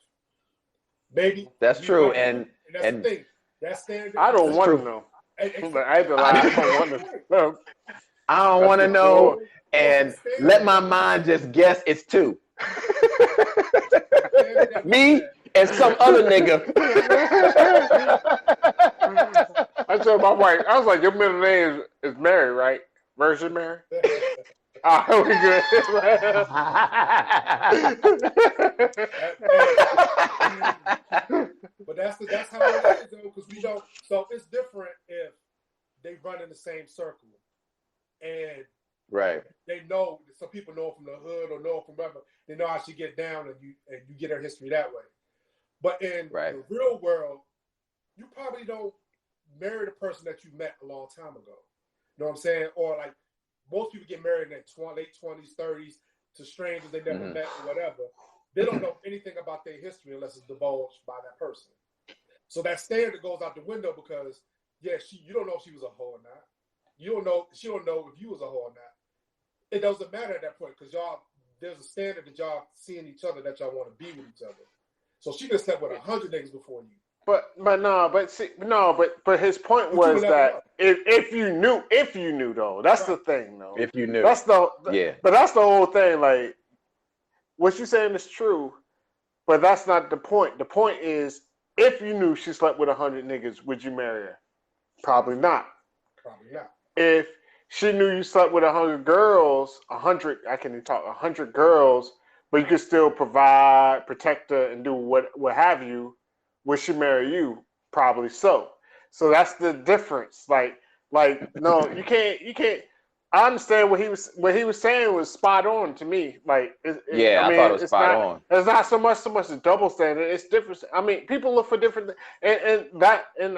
Maybe that's true, and that's the thing. That's standard. I don't want to know. I don't want to know. I don't want to know, and let my mind just guess it's two. Me and some other nigga. I told my wife, I was like, your middle name is Mary, right? Virgin Mary? Oh, we good. But that's how it is, though, because we don't. So it's different if they run in the same circle, and they know. Some people know from the hood or know from wherever. They know how she get down, and you get her history that way. But in the real world, you probably don't marry the person that you met a long time ago. You know what I'm saying? Or like most people get married in their late 20s, 30s to strangers they never met or whatever. They don't know anything about their history unless it's divulged by that person. So that standard goes out the window because you don't know if she was a hoe or not. She don't know if you was a hoe or not. It doesn't matter at that point because there's a standard that y'all seeing each other that y'all want to be with each other. So she could slept with 100 niggas before you. But his point was that if you knew though, that's the thing though. If you knew, but that's the whole thing. Like what you're saying is true, but that's not the point. The point is, if you knew she slept with 100 niggas, would you marry her? Probably not. If she knew you slept with 100 girls, 100 girls, but you could still provide, protect her, and do what have you. Would she marry you? Probably so. So that's the difference. Like no, you can't. I understand what he was saying was spot on to me. Like, I thought it was spot on. It's not so much a double standard. It's different. I mean, people look for different, and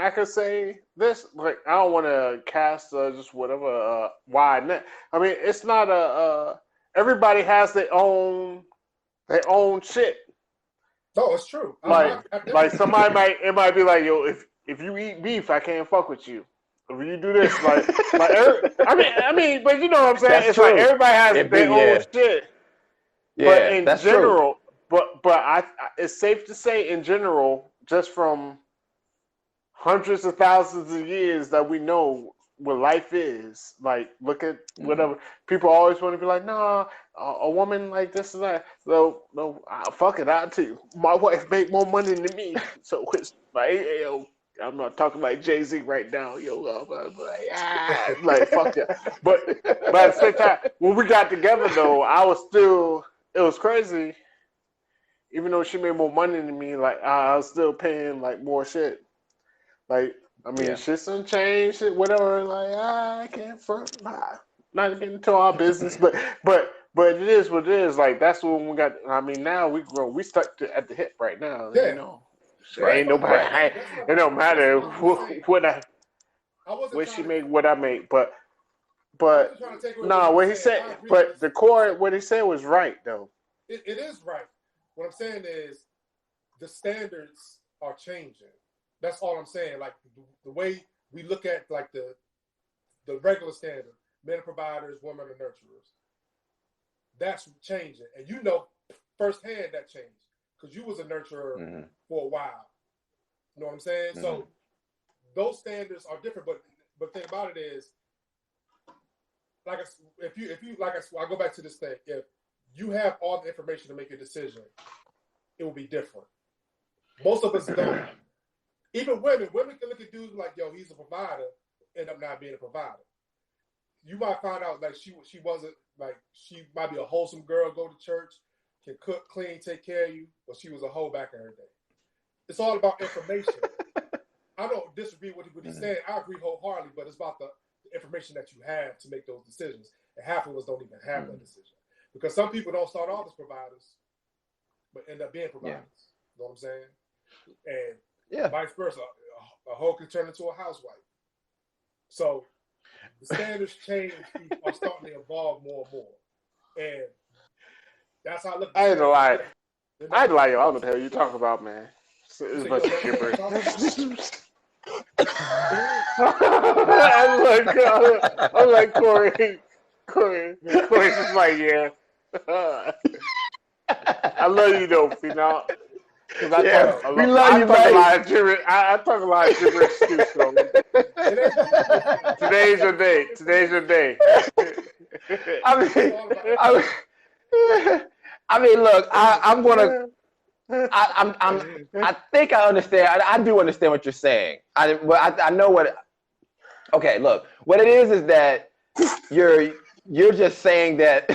I could say this. Like, I don't want to cast just whatever wide net. I mean, it's not everybody has their own shit. No, it's true. Like somebody might be like, yo, if you eat beef, I can't fuck with you. If you do this, but you know what I'm saying? It's true. Like everybody has their own shit. Yeah, but in that's general, true. But it's safe to say in general, just from hundreds of thousands of years that we know, what life is. Like, look at whatever. People always want to be like, nah, a woman like this and that. So, no, fuck it, I'll tell you. My wife make more money than me. So it's like, hey, yo, I'm not talking like Jay-Z right now. Yo, like, fuck yeah. But at the same time, when we got together, though, it was crazy. Even though she made more money than me, like, I was still paying, like, more shit. Like, I mean, shit's done changed, whatever. Like, I can't front, not getting into our business, but it is what it is. Like, that's when we got. I mean, now we grow. We stuck at the hip right now. Yeah. You know, ain't nobody. Right. It don't matter what she make, what I make, but no, what he said. But the core, what he said was right, though. It is right. What I'm saying is, the standards are changing. That's all I'm saying. Like the way we look at like the regular standard, men are providers, women are nurturers. That's changing, and you know firsthand that changed because you was a nurturer for a while. You know what I'm saying? So those standards are different. But the thing about it is, like if you I go back to this thing. If you have all the information to make a decision, it will be different. Most of us don't. Even women can look at dudes like, yo, he's a provider, end up not being a provider. You might find out like she wasn't like she might be a wholesome girl, go to church, can cook, clean, take care of you, but she was a hoe back in her day. It's all about information. I don't disagree with what he's saying. I agree wholeheartedly, but it's about the information that you have to make those decisions. And half of us don't even have that decision. Because some people don't start off as providers, but end up being providers. You know what I'm saying? And vice versa. A hoe can turn into a housewife. So the standards change are starting to evolve more and more. And that's how I look at it. I ain't gonna lie. I don't know what the hell you talking about, man. It's a bunch of gibberish. I'm like Corey. Corey's just like, yeah. I love you though, Phenom. We love you, man. I talk a lot of gibberish too, so. Today's your day. I mean, look, I'm gonna. I think I understand. I do understand what you're saying. I know what. Okay, look, what it is that you're just saying that.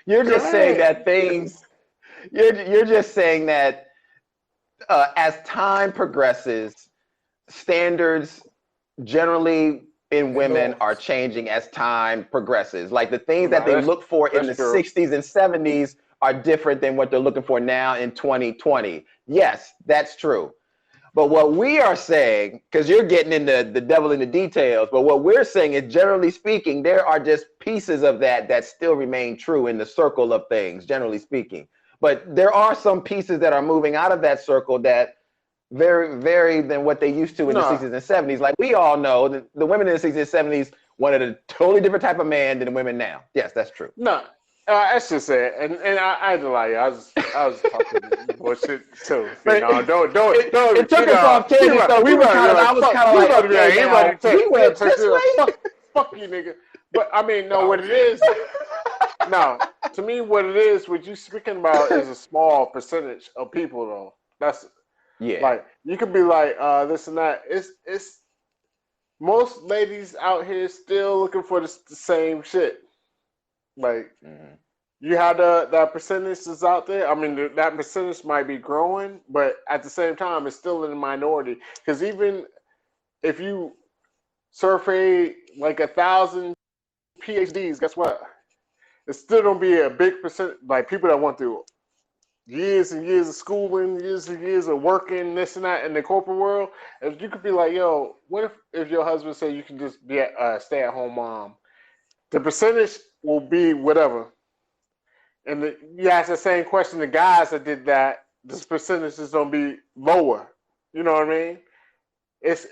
You're just saying that things. You're just saying that as time progresses, standards generally in women are changing as time progresses. Like the things that they look for in the 60s and 70s are different than what they're looking for now in 2020. Yes, that's true. But what we are saying, because you're getting into the devil in the details, but what we're saying is, generally speaking, there are just pieces of that still remain true in the circle of things, generally speaking. But there are some pieces that are moving out of that circle that very than what they used to in the 60s and 70s. Like we all know, the women in the 60s and 70s wanted a totally different type of man than the women now. Yes, that's true. No, that's just it. And I had to lie. I was talking bullshit too. You know, don't. It took us off tangent though. I was kind of like, we went this way. Fuck you, nigga. But I mean, no, what it is. No, to me, what it is, what you speaking about is a small percentage of people, though. That's like you could be like this and that. It's most ladies out here still looking for the same shit. Like you have that percentage is out there. I mean, that percentage might be growing, but at the same time, it's still in the minority. Because even if you survey like 1,000 PhDs, guess what? It still don't be a big percent, like people that went through years and years of schooling, years and years of working, this and that in the corporate world. If you could be like, yo, what if your husband said you can just be a stay-at-home mom? The percentage will be whatever. And you ask the same question to guys that did that, this percentage is gonna be lower. You know what I mean? It's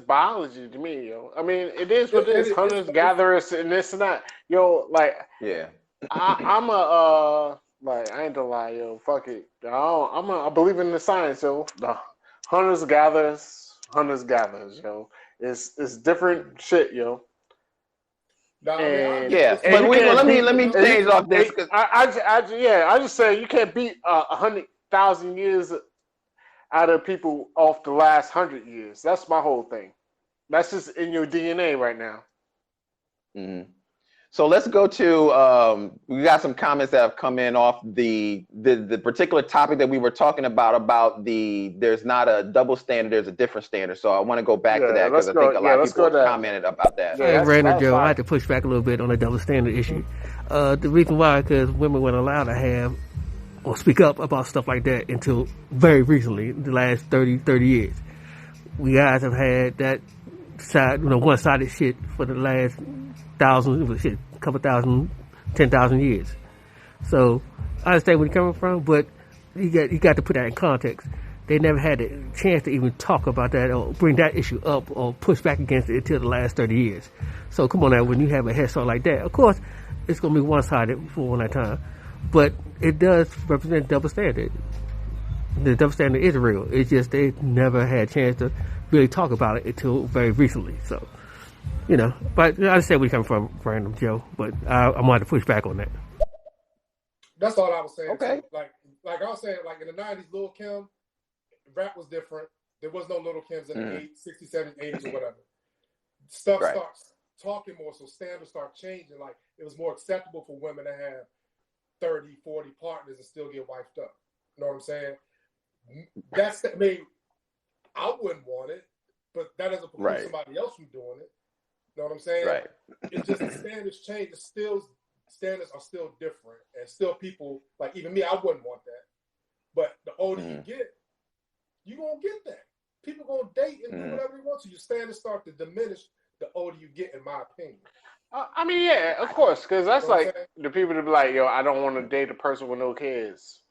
biology to me, yo. I mean, it is what it is. Hunters, gatherers, and this and that. Yo, like, I'm I ain't gonna lie, yo. Fuck it. I believe in the science, yo. The hunters gatherers, yo. It's different shit, yo. No, let me change off this. I just say you can't beat 100,000 years out of people off the last 100 years. That's my whole thing. That's just in your DNA right now. Mm-hmm. So let's go to we got some comments that have come in off the particular topic that we were talking about there's not a double standard, there's a different standard. So I want to go back to that because I think a lot of people commented about that. Hey, Random Joe, I had to push back a little bit on the double standard issue. The reason why, because women weren't allowed to have or speak up about stuff like that until very recently, the last 30 years. We guys have had that side, one-sided shit for the last couple thousand, 10,000 years. So I understand where you're coming from, but you got to put that in context. They never had a chance to even talk about that or bring that issue up or push back against it until the last 30 years. So come on now, when you have a head start like that, of course it's going to be one-sided for one at a time, but it does represent double standard. The double standard is real. It's just they never had a chance to really talk about it until very recently. So, but I understand where you're coming from, Random Joe, but I wanted to push back on that. That's all I was saying. Okay. So, like I was saying, like in the 90s, Lil Kim, rap was different. There was no Little Kims in the 60s, 70s, 80s, or whatever. Stuff starts talking more, so standards start changing. Like, it was more acceptable for women to have 30, 40 partners and still get wifed up. You know what I'm saying? I wouldn't want it, but that doesn't preclude somebody else from doing it. You know what I'm saying? Right. It's just the standards change. Standards are still different, and still people, like even me, I wouldn't want that. But the older you get, you gonna get that. People gonna date and do whatever they want to. Your standards start to diminish the older you get, in my opinion. I mean, yeah, of course, because that's like the people that be like, yo, I don't want to date a person with no kids.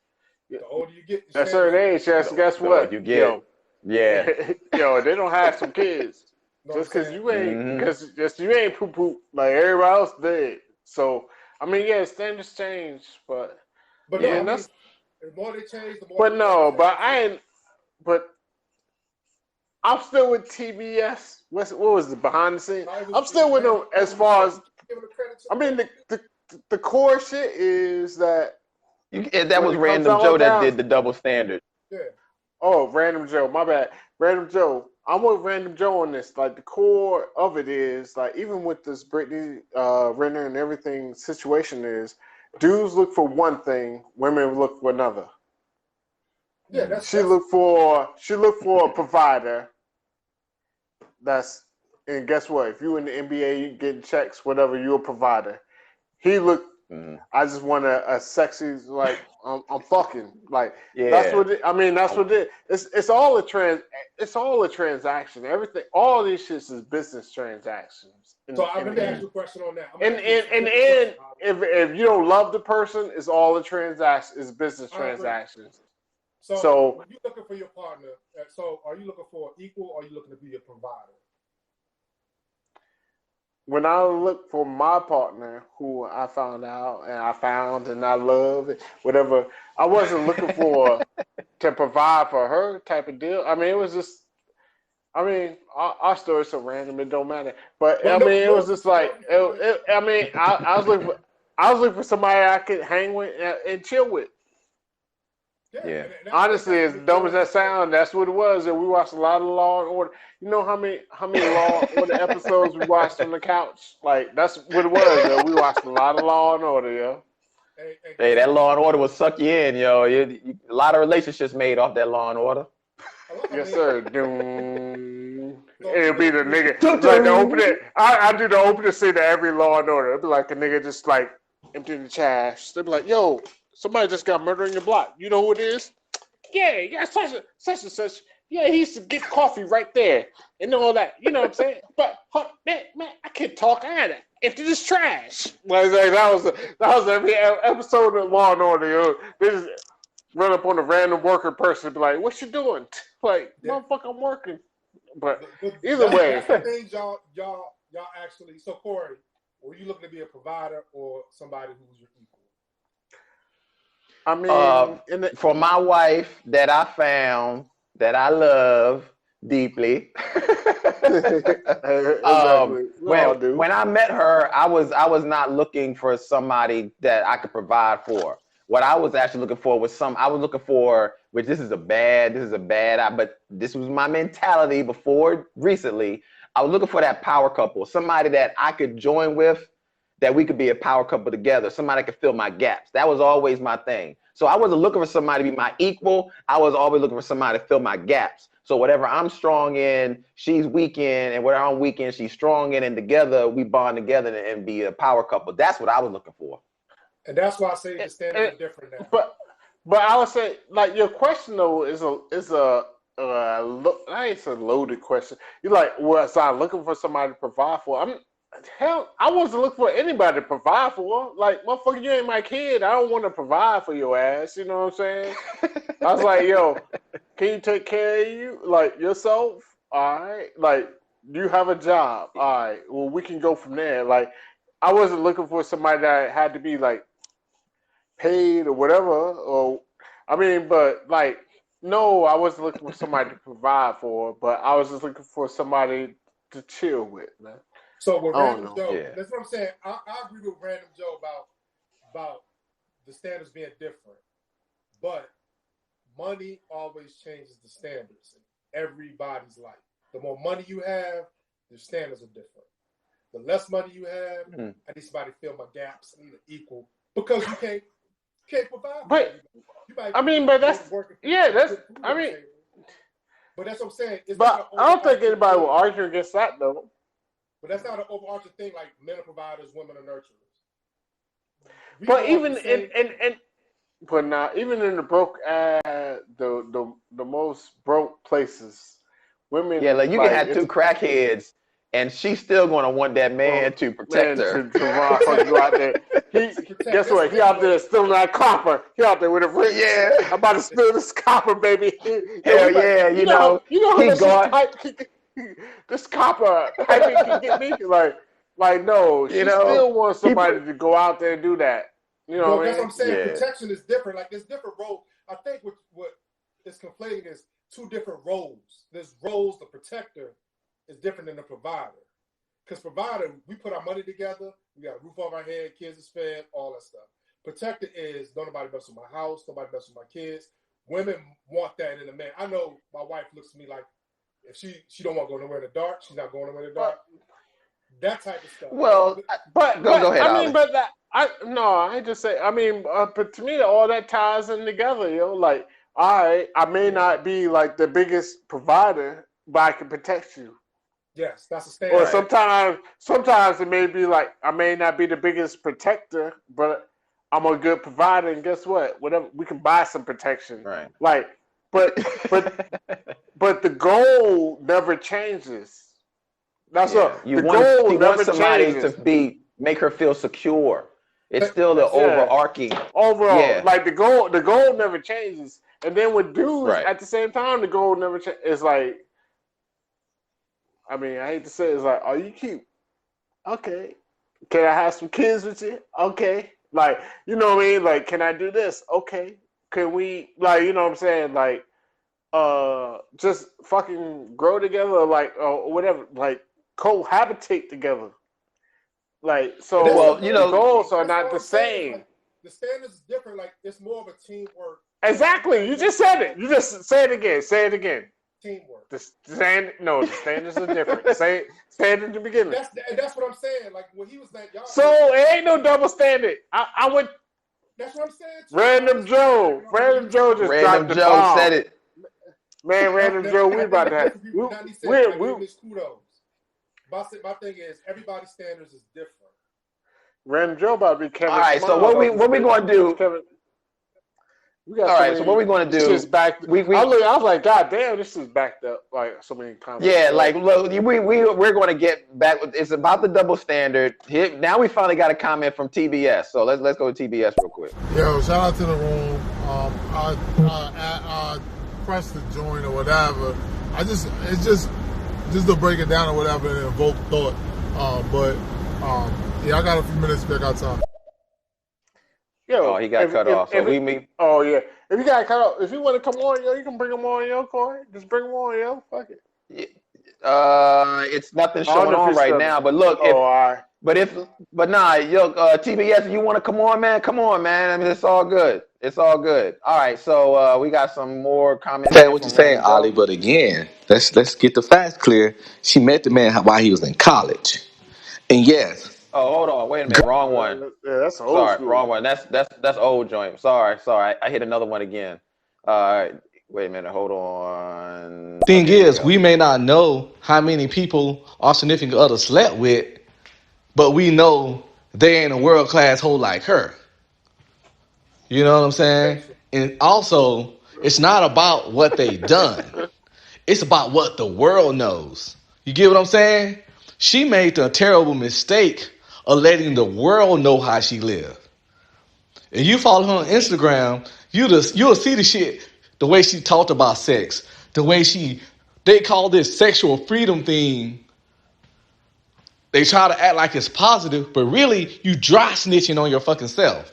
The older you get, at a certain age, guess what? You get, yo, they don't have some kids. Just because you ain't poo poo like everybody else did. So I mean, yeah, standards change, but yeah, the more they change, the more. But I'm still with TBS. What was the behind the scenes? I'm still with them as far as. I mean, the core shit is that. That was Random Joe that did the double standard. Yeah. Oh, Random Joe. My bad. Random Joe. I'm with Random Joe on this. Like, the core of it is, like, even with this Brittany Renner and everything situation is, dudes look for one thing, women look for another. Yeah, she looked for a provider. And guess what? If you in the NBA, you getting checks, whatever, you're a provider. He looked. I just want a sexy, like, I'm fucking, like, that's what that's what it is. It's all a transaction. Everything, all these shits is business transactions. So I'm going to ask you a question on that. And if you don't love the person, it's all a transaction. It's business transactions. So when you're looking for your partner, so are you looking for equal, or are you looking to be a provider? When I look for my partner, who I found out and I love, whatever, I wasn't looking for to provide for her type of deal. I mean, it was just, our story's so random, it don't matter. But it was just like, I was looking for somebody I could hang with and chill with. Yeah. Honestly, as dumb as that sounds, that's what it was. And we watched a lot of Law and Order. You know how many Law and Order episodes we watched on the couch? Like, that's what it was, yo. We watched a lot of Law and Order, yo. Hey, that Law and Order will suck you in, yo. A lot of relationships made off that Law and Order. Yes, sir. It'll be the nigga. Like the opening. I do the opening scene to every Law and Order. It'll be like a nigga just like emptying the trash. They'll be like, yo, somebody just got murdered in your block. You know who it is? Yeah, such and such. Yeah, he used to get coffee right there and all that. You know what I'm saying? But man, I can't talk. I gotta empty this trash. Like that was every episode of Law and Order. Yo. They just run up on a random worker person and be like, "What you doing?" Like, motherfucker, I'm working. But either way, things y'all actually. So Corey, were you looking to be a provider or somebody who's your equal? I mean, for my wife that I found that I love deeply. Exactly. When I met her, I was not looking for somebody that I could provide for. What I was actually looking for was which this is a bad, but this was my mentality before recently. I was looking for that power couple, somebody that I could join with, that we could be a power couple together, somebody that could fill my gaps. That was always my thing. So I wasn't looking for somebody to be my equal. I was always looking for somebody to fill my gaps. So whatever I'm strong in, she's weak in, and whatever I'm weak in, she's strong in, and together we bond together and be a power couple. That's what I was looking for. And that's why I say the standards are different now. But I would say, like, your question though is a it's a loaded question. You're like, well, so I'm looking for somebody to provide for. I wasn't looking for anybody to provide for. Like, motherfucker, you ain't my kid. I don't want to provide for your ass. You know what I'm saying? I was like, yo, can you take care of you, like, yourself? All right. Like, do you have a job? All right. Well, we can go from there. Like, I wasn't looking for somebody that had to be, like, paid or whatever. But, like, no, I wasn't looking for somebody to provide for, but I was just looking for somebody to chill with, man. So with Random Joe, that's what I'm saying. I agree with Random Joe about the standards being different, but money always changes the standards in everybody's life. The more money you have, the standards are different. The less money you have, I need somebody to fill my gaps. I need an equal, because you can't provide. But but that's But that's what I'm saying. But I don't think anybody will argue against that though. But that's not an overarching thing like men are providers, women are nurturers. But even even in the broke the most broke places, women like you can have two crackheads and she's still gonna want that man to protect her. To you out there. Guess what? He out there stealing that copper. He out there with a ring. Yeah. I'm about to steal this copper, baby. Hell yeah, you know how this copper piping can get me? Like no, she still wants somebody to go out there and do that. You know what I mean? That's what I'm saying. Yeah. Protection is different. Like there's different roles. I think what is conflating is two different roles. There's roles. The protector is different than the provider. Because provider, we put our money together. We got a roof over our head, kids is fed, all that stuff. Protector is don't nobody mess with my house, nobody mess with my kids. Women want that in a man. I know my wife looks at me like if she don't want to go nowhere in the dark, she's not going nowhere in the dark. That type of stuff. Well, but go ahead. I mean, but that but to me, all that ties in together, yo. Like, all right, I may not be like the biggest provider, but I can protect you. Yes, that's a standard. Or sometimes it may be like I may not be the biggest protector, but I'm a good provider, and guess what? Whatever, we can buy some protection. Right. Like, but the goal never changes. That's what you want somebody to make her feel secure. It's still the overarching. Overall, like the goal never changes. And then with dudes, at the same time, the goal never changes. It's like, I mean, I hate to say it, it's like, are you cute? Okay. Can I have some kids with you? Okay. Like, you know what I mean? Like, can I do this? Okay. Can we, like, you know what I'm saying? Like, just fucking grow together, like, or whatever, like, cohabitate together. Like, so, the goals are not the same. Like, the standards is different. Like, it's more of a teamwork. Exactly. You just said it. You just say it again. Say it again. Teamwork. The standards are different. Say it in the beginning. That's what I'm saying. Like, when he was like, y'all. So, it ain't no double standard. I would. That's what I'm saying. Random Joe just dropped the bomb. Said it. Man, Random Joe, we about to have. Kudos. My thing is, everybody's standards is different. Random Joe about to be Kevin. All right, so what we going to do? Kevin, all right, so what we going to do? I was like, God damn, this is backed up like so many times. Yeah, like look, we're going to get back. It's about the double standard. Now we finally got a comment from TBS, so let's go to TBS real quick. Yo, shout out to the room. I pressed the join or whatever. It's just to break it down or whatever and evoke thought. I got a few minutes back outside. Yo, Oh, he got cut off. So we meet. Oh yeah, if you got cut off, if you want to come on, yo, you can bring him on, yo, Corey. Just bring him on, yo. Fuck it. It's nothing showing on right now. But look, but nah, yo, TBS, if you want to come on, man, come on, man. I mean, it's all good. It's all good. All right, so we got some more comments. Say what you're saying, Ollie, but again, let's get the facts clear. She met the man while he was in college, and yes. Oh, hold on, wait a minute, wrong one. Yeah, that's old school. Wrong one. That's old joint. Sorry, I hit another one again. Wait a minute, hold on. Thing is, we may not know how many people our significant other slept with, but we know they ain't a world class hoe like her. You know what I'm saying? And also, it's not about what they done. It's about what the world knows. You get what I'm saying? She made the terrible mistake of letting the world know how she lived. And you follow her on Instagram, you'll see the shit, the way she talked about sex, the way they call this sexual freedom thing. They try to act like it's positive, but really you dry snitching on your fucking self.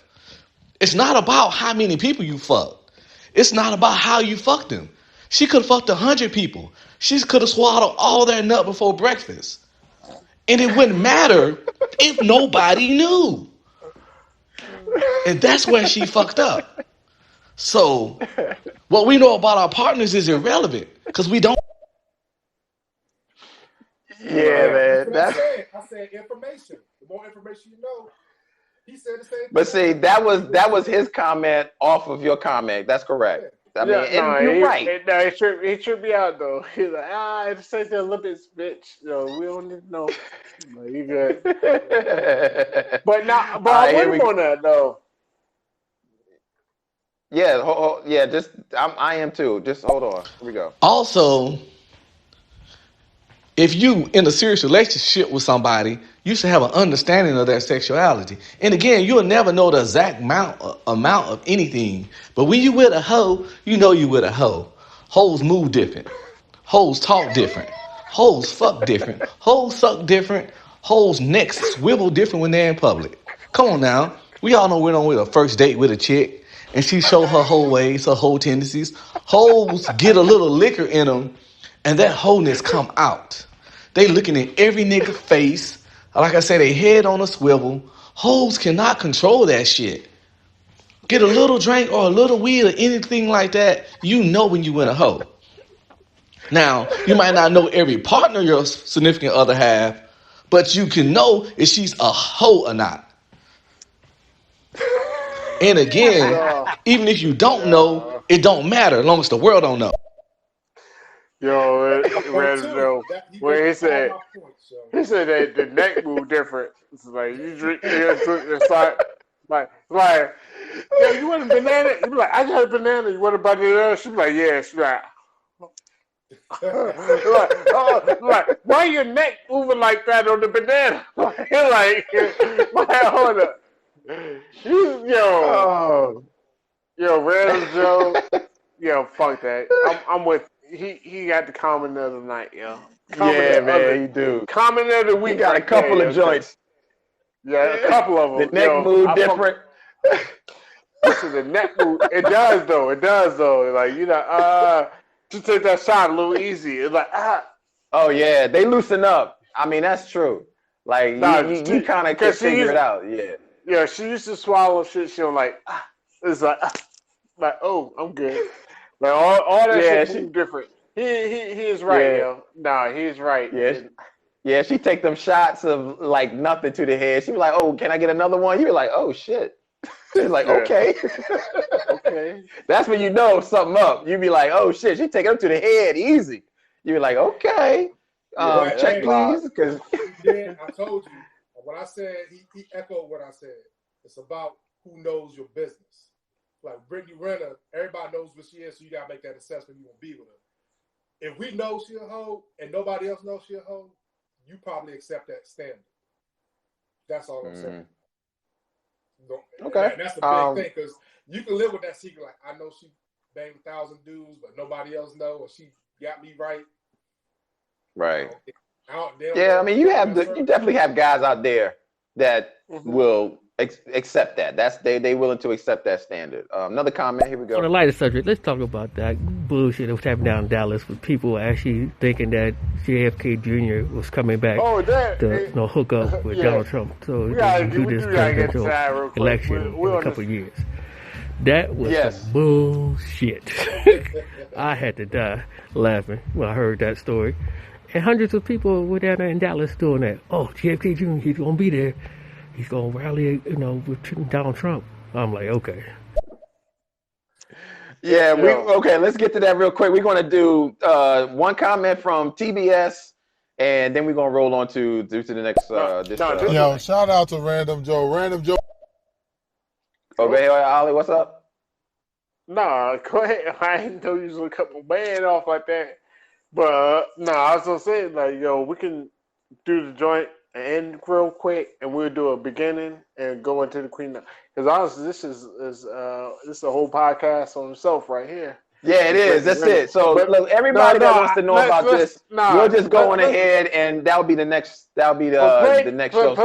It's not about how many people you fucked. It's not about how you fucked them. She could have fucked 100 people. She could have swallowed all that nut before breakfast. And it wouldn't matter if nobody knew. And that's where she fucked up. So what we know about our partners is irrelevant because we don't. Yeah, man. I said information. The more information you know, he said the same thing. But see, that was his comment off of your comment. That's correct. I mean, you're right. He tripped me out though. He's like, it's such a Olympics, bitch. Yo, we don't need to know. Like, you good. But I'm with him on that though. Yeah, I am too. Just hold on. Here we go. Also, if you in a serious relationship with somebody, you should have an understanding of their sexuality. And again, you'll never know the exact amount of anything. But when you with a hoe, you know you with a hoe. Hoes move different. Hoes talk different. Hoes fuck different. Hoes suck different. Hoes necks swivel different when they're in public. Come on now. We all know we're on with a first date with a chick, and she show her whole ways, her whole tendencies. Hoes get a little liquor in them, and that wholeness come out. They looking at every nigga face. Like I said, they head on a swivel. Hoes cannot control that shit. Get a little drink or a little weed or anything like that, you know when you in a hoe. Now, you might not know every partner your significant other have, but you can know if she's a hoe or not. And again, even if you don't know, it don't matter as long as the world don't know. Yo, where he said that the neck move different. It's like you drink, it's like, yo, you want a banana? You be like, I got a banana. You want a banana? She be like, yeah. She be like, why your neck moving like that on the banana? Hold up. Yo, Random Joe. Yo, fuck that. I'm with. He got the comment the other night, yo. Man, he do. Comment of the week. He got a couple of joints. Yeah, a couple of them. The neck move different. Listen, the neck move. It does though. Like, you know, just take that shot a little easy. It's like, Oh yeah, they loosen up. I mean, that's true. Like you kind of can figure it out. Yeah. Yeah, she used to swallow shit. She was like, it's like, oh, I'm good. Like all that shit is different. He is right, yo. Nah, he's right. Yeah, she take them shots of like nothing to the head. She be like, "Oh, can I get another one?" You're like, "Oh shit." She's like, "Okay." Okay. That's when you know something up. You be like, "Oh shit, she taking them to the head easy." You be like, "Okay, check please." Because I told you when I said he echoed what I said. It's about who knows your business. Like Brittany Renner, everybody knows what she is, so you gotta make that assessment. You won't be with her. If we know she a hoe and nobody else knows she a hoe, you probably accept that standard. That's all I'm saying. Okay, and that's the big thing because you can live with that secret. Like I know she banged 1,000 dudes, but nobody else know, or she got me right. Right. I mean, you definitely have guys out there that will accept that. That's they willing to accept that standard. Another comment. Here we go. On a lighter subject, let's talk about that bullshit that was happening down in Dallas with people actually thinking that JFK Jr. was coming back to hook up with Donald Trump so they can do this presidential election in a couple of years. That was some bullshit. I had to die laughing when I heard that story. And hundreds of people were down there in Dallas doing that. Oh, JFK Jr., he's going to be there. He's going to rally, with Donald Trump. I'm like, okay. Yeah, let's get to that real quick. We're going to do one comment from TBS, and then we're going to roll on to the next. Yo, shout out to Random Joe. Random Joe. Okay, Ollie, what's up? Nah, go ahead. I didn't know you was going to cut my man off like that. But, I was going to say, we can do the joint and end real quick, and we'll do a beginning and go into the Queen. Because honestly, this is a whole podcast on itself right here. Yeah, it is. That's it. So look, everybody that wants to know about this, we'll just go on ahead, and that'll be the next. That'll be the next show.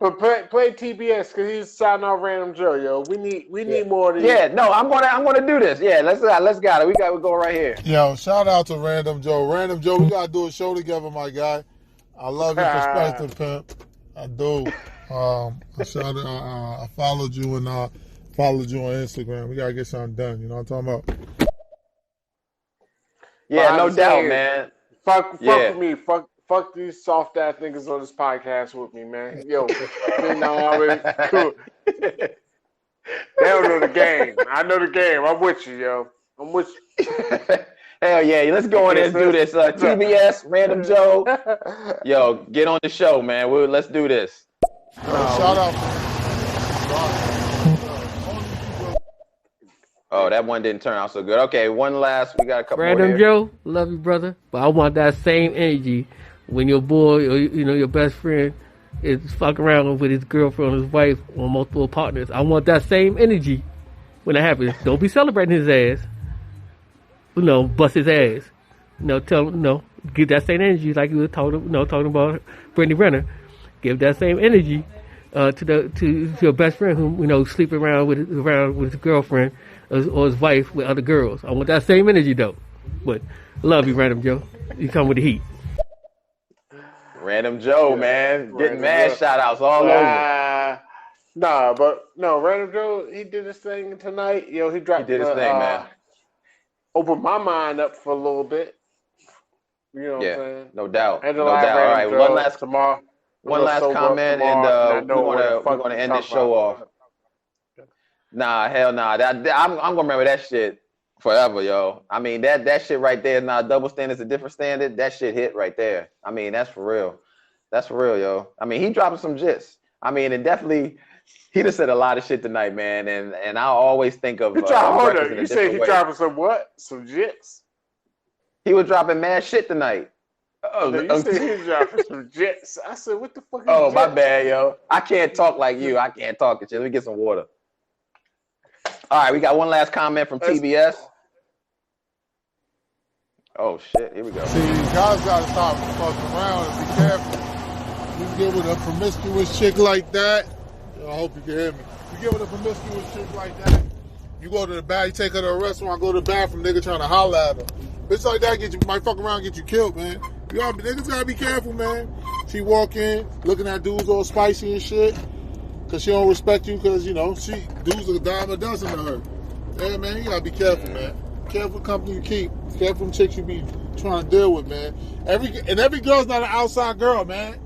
Play TBS because he's signing off Random Joe. Yo, we need more of these. Yeah, no, I'm gonna do this. Yeah, let's got it. We go right here. Yo, shout out to Random Joe. Random Joe, we gotta do a show together, my guy. I love your perspective, pimp. I do. I followed you and followed you on Instagram. We gotta get something done. You know what I'm talking about? Yeah, no doubt, man. Fuck with me. Fuck these soft ass niggas on this podcast with me, man. Yo, cool. They don't know the game. I know the game. I'm with you, yo. I'm with you. Hell yeah, let's go in and do this. TBS, Random Joe. Yo, get on the show, man. Let's do this. Shout out. Oh, that one didn't turn out so good. Okay, one last. We got a couple Random more Joe, love you, brother. But I want that same energy when your boy or your best friend is fucking around with his girlfriend or his wife or multiple partners. I want that same energy when that happens. Don't be celebrating his ass. Bust his ass. Tell him, give that same energy like you were talking about Brittany Renner. Give that same energy to your best friend who sleeping around with his girlfriend or his wife with other girls. I want that same energy though. But love you, Random Joe. You come with the heat. Random Joe, man, getting mad shout outs all over. Random Joe, he did his thing tonight. He dropped. He did his thing, man. Opened my mind up for a little bit. You know what I'm saying? No doubt. All right, one last comment, and we're gonna end this show off. Nah, hell nah. I'm gonna remember that shit forever, yo. I mean, that shit right there is not a double standard, it's a different standard. That shit hit right there. I mean, that's for real. That's for real, yo. I mean, he dropping some jits. I mean, and definitely, he just said a lot of shit tonight, man. And I always think of. You say he dropping some what? Some jits? He was dropping mad shit tonight. You said he was dropping some jits. I said, what the fuck is jits? My bad, yo. I can't talk like you. I can't talk at you. Let me get some water. All right, we got one last comment from TBS. Oh, shit. Here we go. See, guys got to stop fucking around and be careful. You get with a promiscuous chick like that, I hope you can hear me. You get with a promiscuous chick like that, you go to the bathroom, you take her to a restaurant, go to the bathroom, nigga trying to holler at her. Bitch like that might fuck around and get you killed, man. Niggas gotta be careful, man. She walk in, looking at dudes all spicy and shit, because she don't respect you, because, dudes are a dime a dozen to her. Yeah, man, you gotta be careful, man. Careful company you keep. Careful chicks you be trying to deal with, man. Every girl's not an outside girl, man.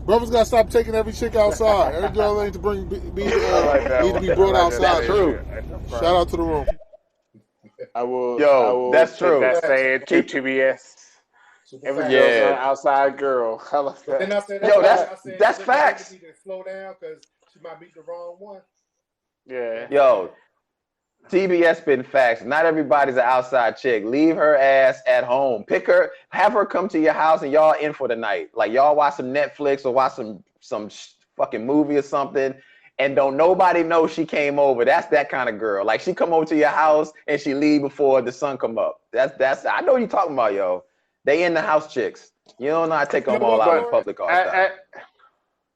Brothers gotta stop taking every chick outside. Every girl ain't to need to be brought outside. That's true. Shout out to the room. I will that's true. That's saying to TBS. Every girl's an outside girl. I love that. That's facts. Slow down because she might meet the wrong one. Yeah. Yo, TBS been facts. Not everybody's an outside chick. Leave her ass at home. Pick her, have her come to your house, and y'all in for the night. Like y'all watch some Netflix or watch some fucking movie or something, and don't nobody know she came over. That's that kind of girl. Like she come over to your house and she leave before the sun come up. That's I know what you're talking about, yo. They in the house chicks. You don't know how to take them all out in public all the time.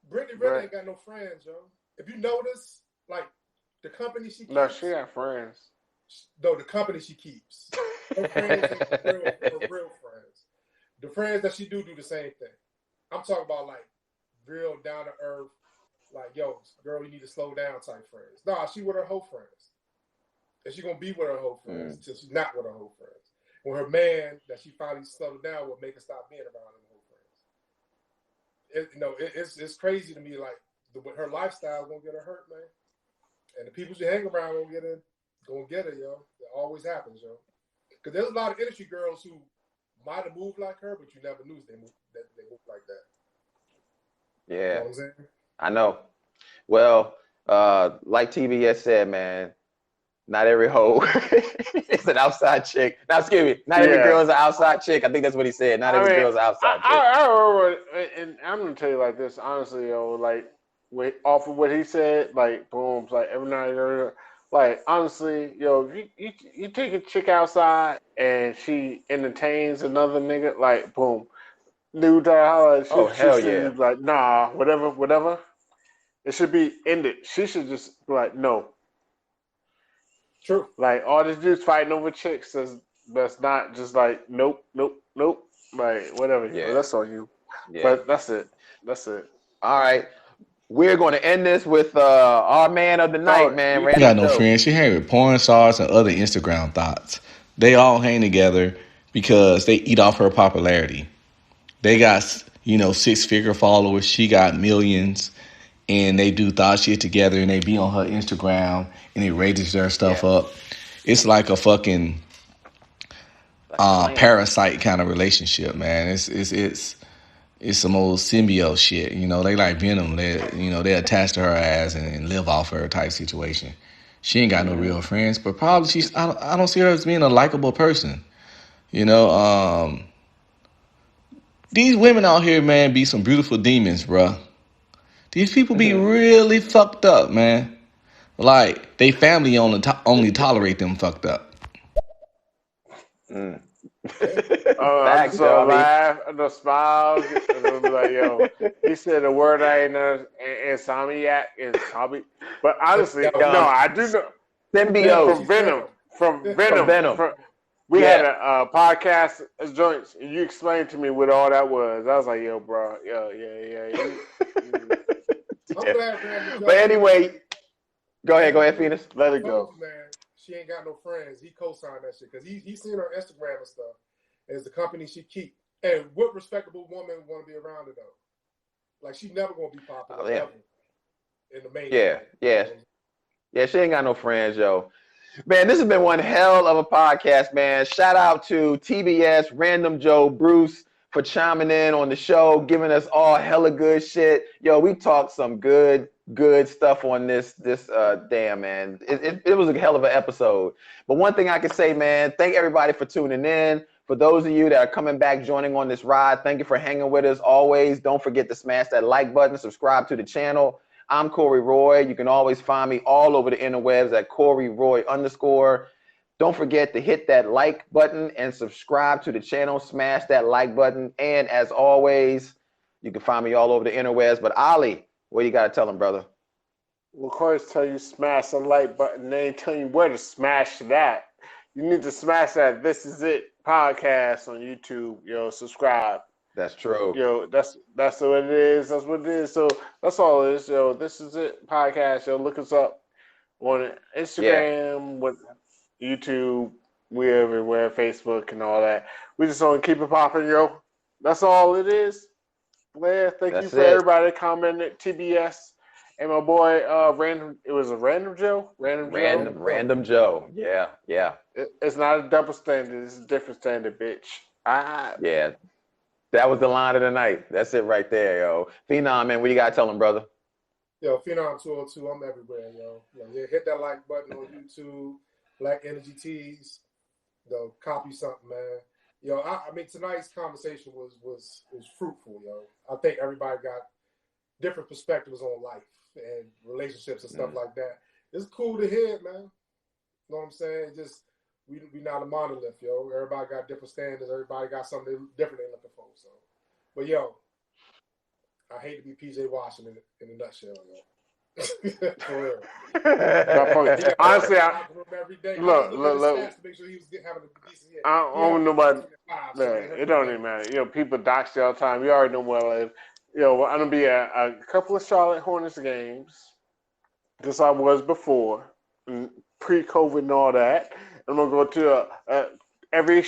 Brittany Renner ain't got no friends, yo. if you notice, like the company she keeps. No, she got friends. No, the company she keeps. Her friends are real friends. The friends that she do the same thing. I'm talking about like real down to earth, like yo, girl, you need to slow down type friends. Nah, she with her whole friends, and she gonna be with her whole friends until she's not with her whole friends. When her man that she finally settled down will make her stop being around her whole friends. It's crazy to me. Like her lifestyle gonna get her hurt, man. And the people she hang around gonna get her, yo. It always happens, yo. Because there's a lot of industry girls who might have moved like her, but you never knew they moved like that. Yeah, you know what I'm saying? I know. Well, like TBS said, man, not every hoe is an outside chick. Now, excuse me, not every girl is an outside chick. I think that's what he said. Not every girl is an outside chick. I remember, and I'm gonna tell you like this, honestly, yo, like off of what he said, like boom, like every night, like honestly, yo, if you take a chick outside and she entertains another nigga, like boom, dude, hell yeah, like nah, whatever. It should be ended. She should just be like, no. True. Like all this dudes fighting over chicks that's not just like nope. Like whatever. Yeah. That's on you. Yeah. But that's it. All right. We're going to end this with our man of the night, man. She got no friends. She hang with porn stars and other Instagram thoughts. They all hang together because they eat off her popularity. They got 6-figure followers. She got millions, and they do thought shit together, and they be on her Instagram, and it raises their stuff up. It's like a fucking parasite kind of relationship, man. It's some old symbiote shit. They like Venom. They attach to her ass and live off her type situation. She ain't got no real friends, but probably I don't see her as being a likable person. These women out here, man, be some beautiful demons, bruh. These people be really fucked up, man. Like, they family only tolerate them fucked up. I just saw laugh and the smile, and be like, yo, he said a word I ain't know, insomniac, but honestly, no, I do know. Symbiote. From Venom. We had a podcast joints, and you explained to me what all that was. I was like, yo, bro, yeah. I'm glad, man. But anyway, go ahead, Phoenix. Let it go. Man, she ain't got no friends. He co-signed that shit because he seen her Instagram and stuff. It's the company she keep. And what respectable woman want to be around her though? Like she never gonna be popular ever in the main. Yeah. She ain't got no friends, yo. Man, this has been one hell of a podcast, man. Shout out to TBS, Random Joe, Bruce for chiming in on the show, giving us all hella good shit. Yo, we talked some good stuff on this damn, man. It was a hell of an episode. But one thing I can say, man, thank everybody for tuning in. For those of you that are coming back, joining on this ride, thank you for hanging with us always. Don't forget to smash that like button, subscribe to the channel. I'm Corey Roy. You can always find me all over the interwebs at Corey Roy _. Don't forget to hit that like button and subscribe to the channel. Smash that like button. And as always, you can find me all over the interwebs. But Ali, what you got to tell them, brother? Well, Corey's tell you smash the like button. They ain't telling you where to smash that. You need to smash that This Is It podcast on YouTube. Yo, subscribe. That's true. Yo, that's what it is. That's what it is. So that's all it is. Yo, This Is It podcast. Yo, look us up on Instagram, with YouTube, we everywhere, Facebook and all that. We just want to keep it popping, yo. That's all it is. Blair, thank you for everybody that commented. TBS and my boy Random. It was a Random Joe. Random Joe. Yeah. It's not a double standard. It's a different standard, bitch. Yeah. That was the line of the night. That's it right there, yo. Phenom, man, what you got to tell them, brother? Yo, Phenom 202, I'm everywhere, yo. Hit that like button on YouTube, Black Energy Tees. Yo, copy something, man. Yo, I mean, tonight's conversation was fruitful, yo. I think everybody got different perspectives on life and relationships and stuff like that. It's cool to hear, man. You know what I'm saying? Just we not a monolith, yo. Everybody got different standards. Everybody got something different they're looking for. So, but yo, I hate to be PJ Washington in a nutshell, yo. For real. Honestly, look. I don't know about man. It don't even matter. You know, people dox you all the time. You already know where I live. You know, I'm gonna be at a couple of Charlotte Hornets games, just I was before, pre-COVID and all that. I'm gonna go to every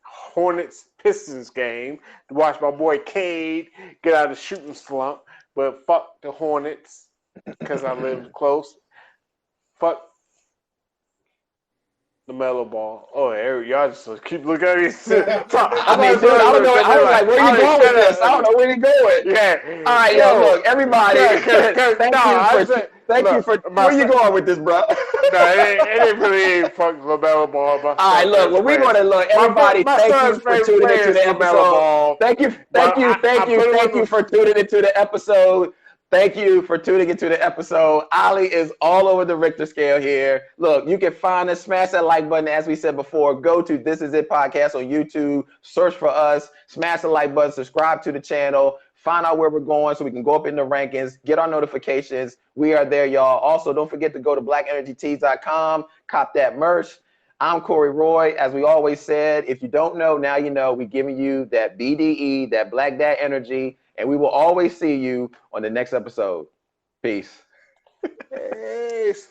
Hornets Pistons game to watch my boy Cade get out of the shooting slump. But fuck the Hornets because I live close. Fuck the mellow ball. Oh, y'all just keep looking at me. I mean, dude, I don't know. I was like, where you going with this? I don't know where you going. Yeah. All right, yo, look, everybody. Thank you for. Where you going with this, bro? No, it really ain't fucking LaMelo Ball. All right, look, well, we're going to look. Everybody, thank you for tuning into the episode. Thank you for tuning into the episode. Thank you for tuning into the episode. Ali is all over the Richter scale here. Look, you can find us, smash that like button. As we said before, go to This Is It Podcast on YouTube, search for us, smash the like button, subscribe to the channel, find out where we're going so we can go up in the rankings, get our notifications. We are there, y'all. Also, don't forget to go to blackenergytees.com, cop that merch. I'm Corey Roy. As we always said, if you don't know, now you know. We're giving you that BDE, that Black Dad energy, and we will always see you on the next episode. Peace. Peace.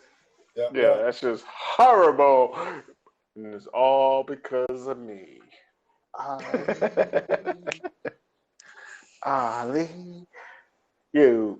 Yeah, that's just horrible. And it's all because of me. Ali. You.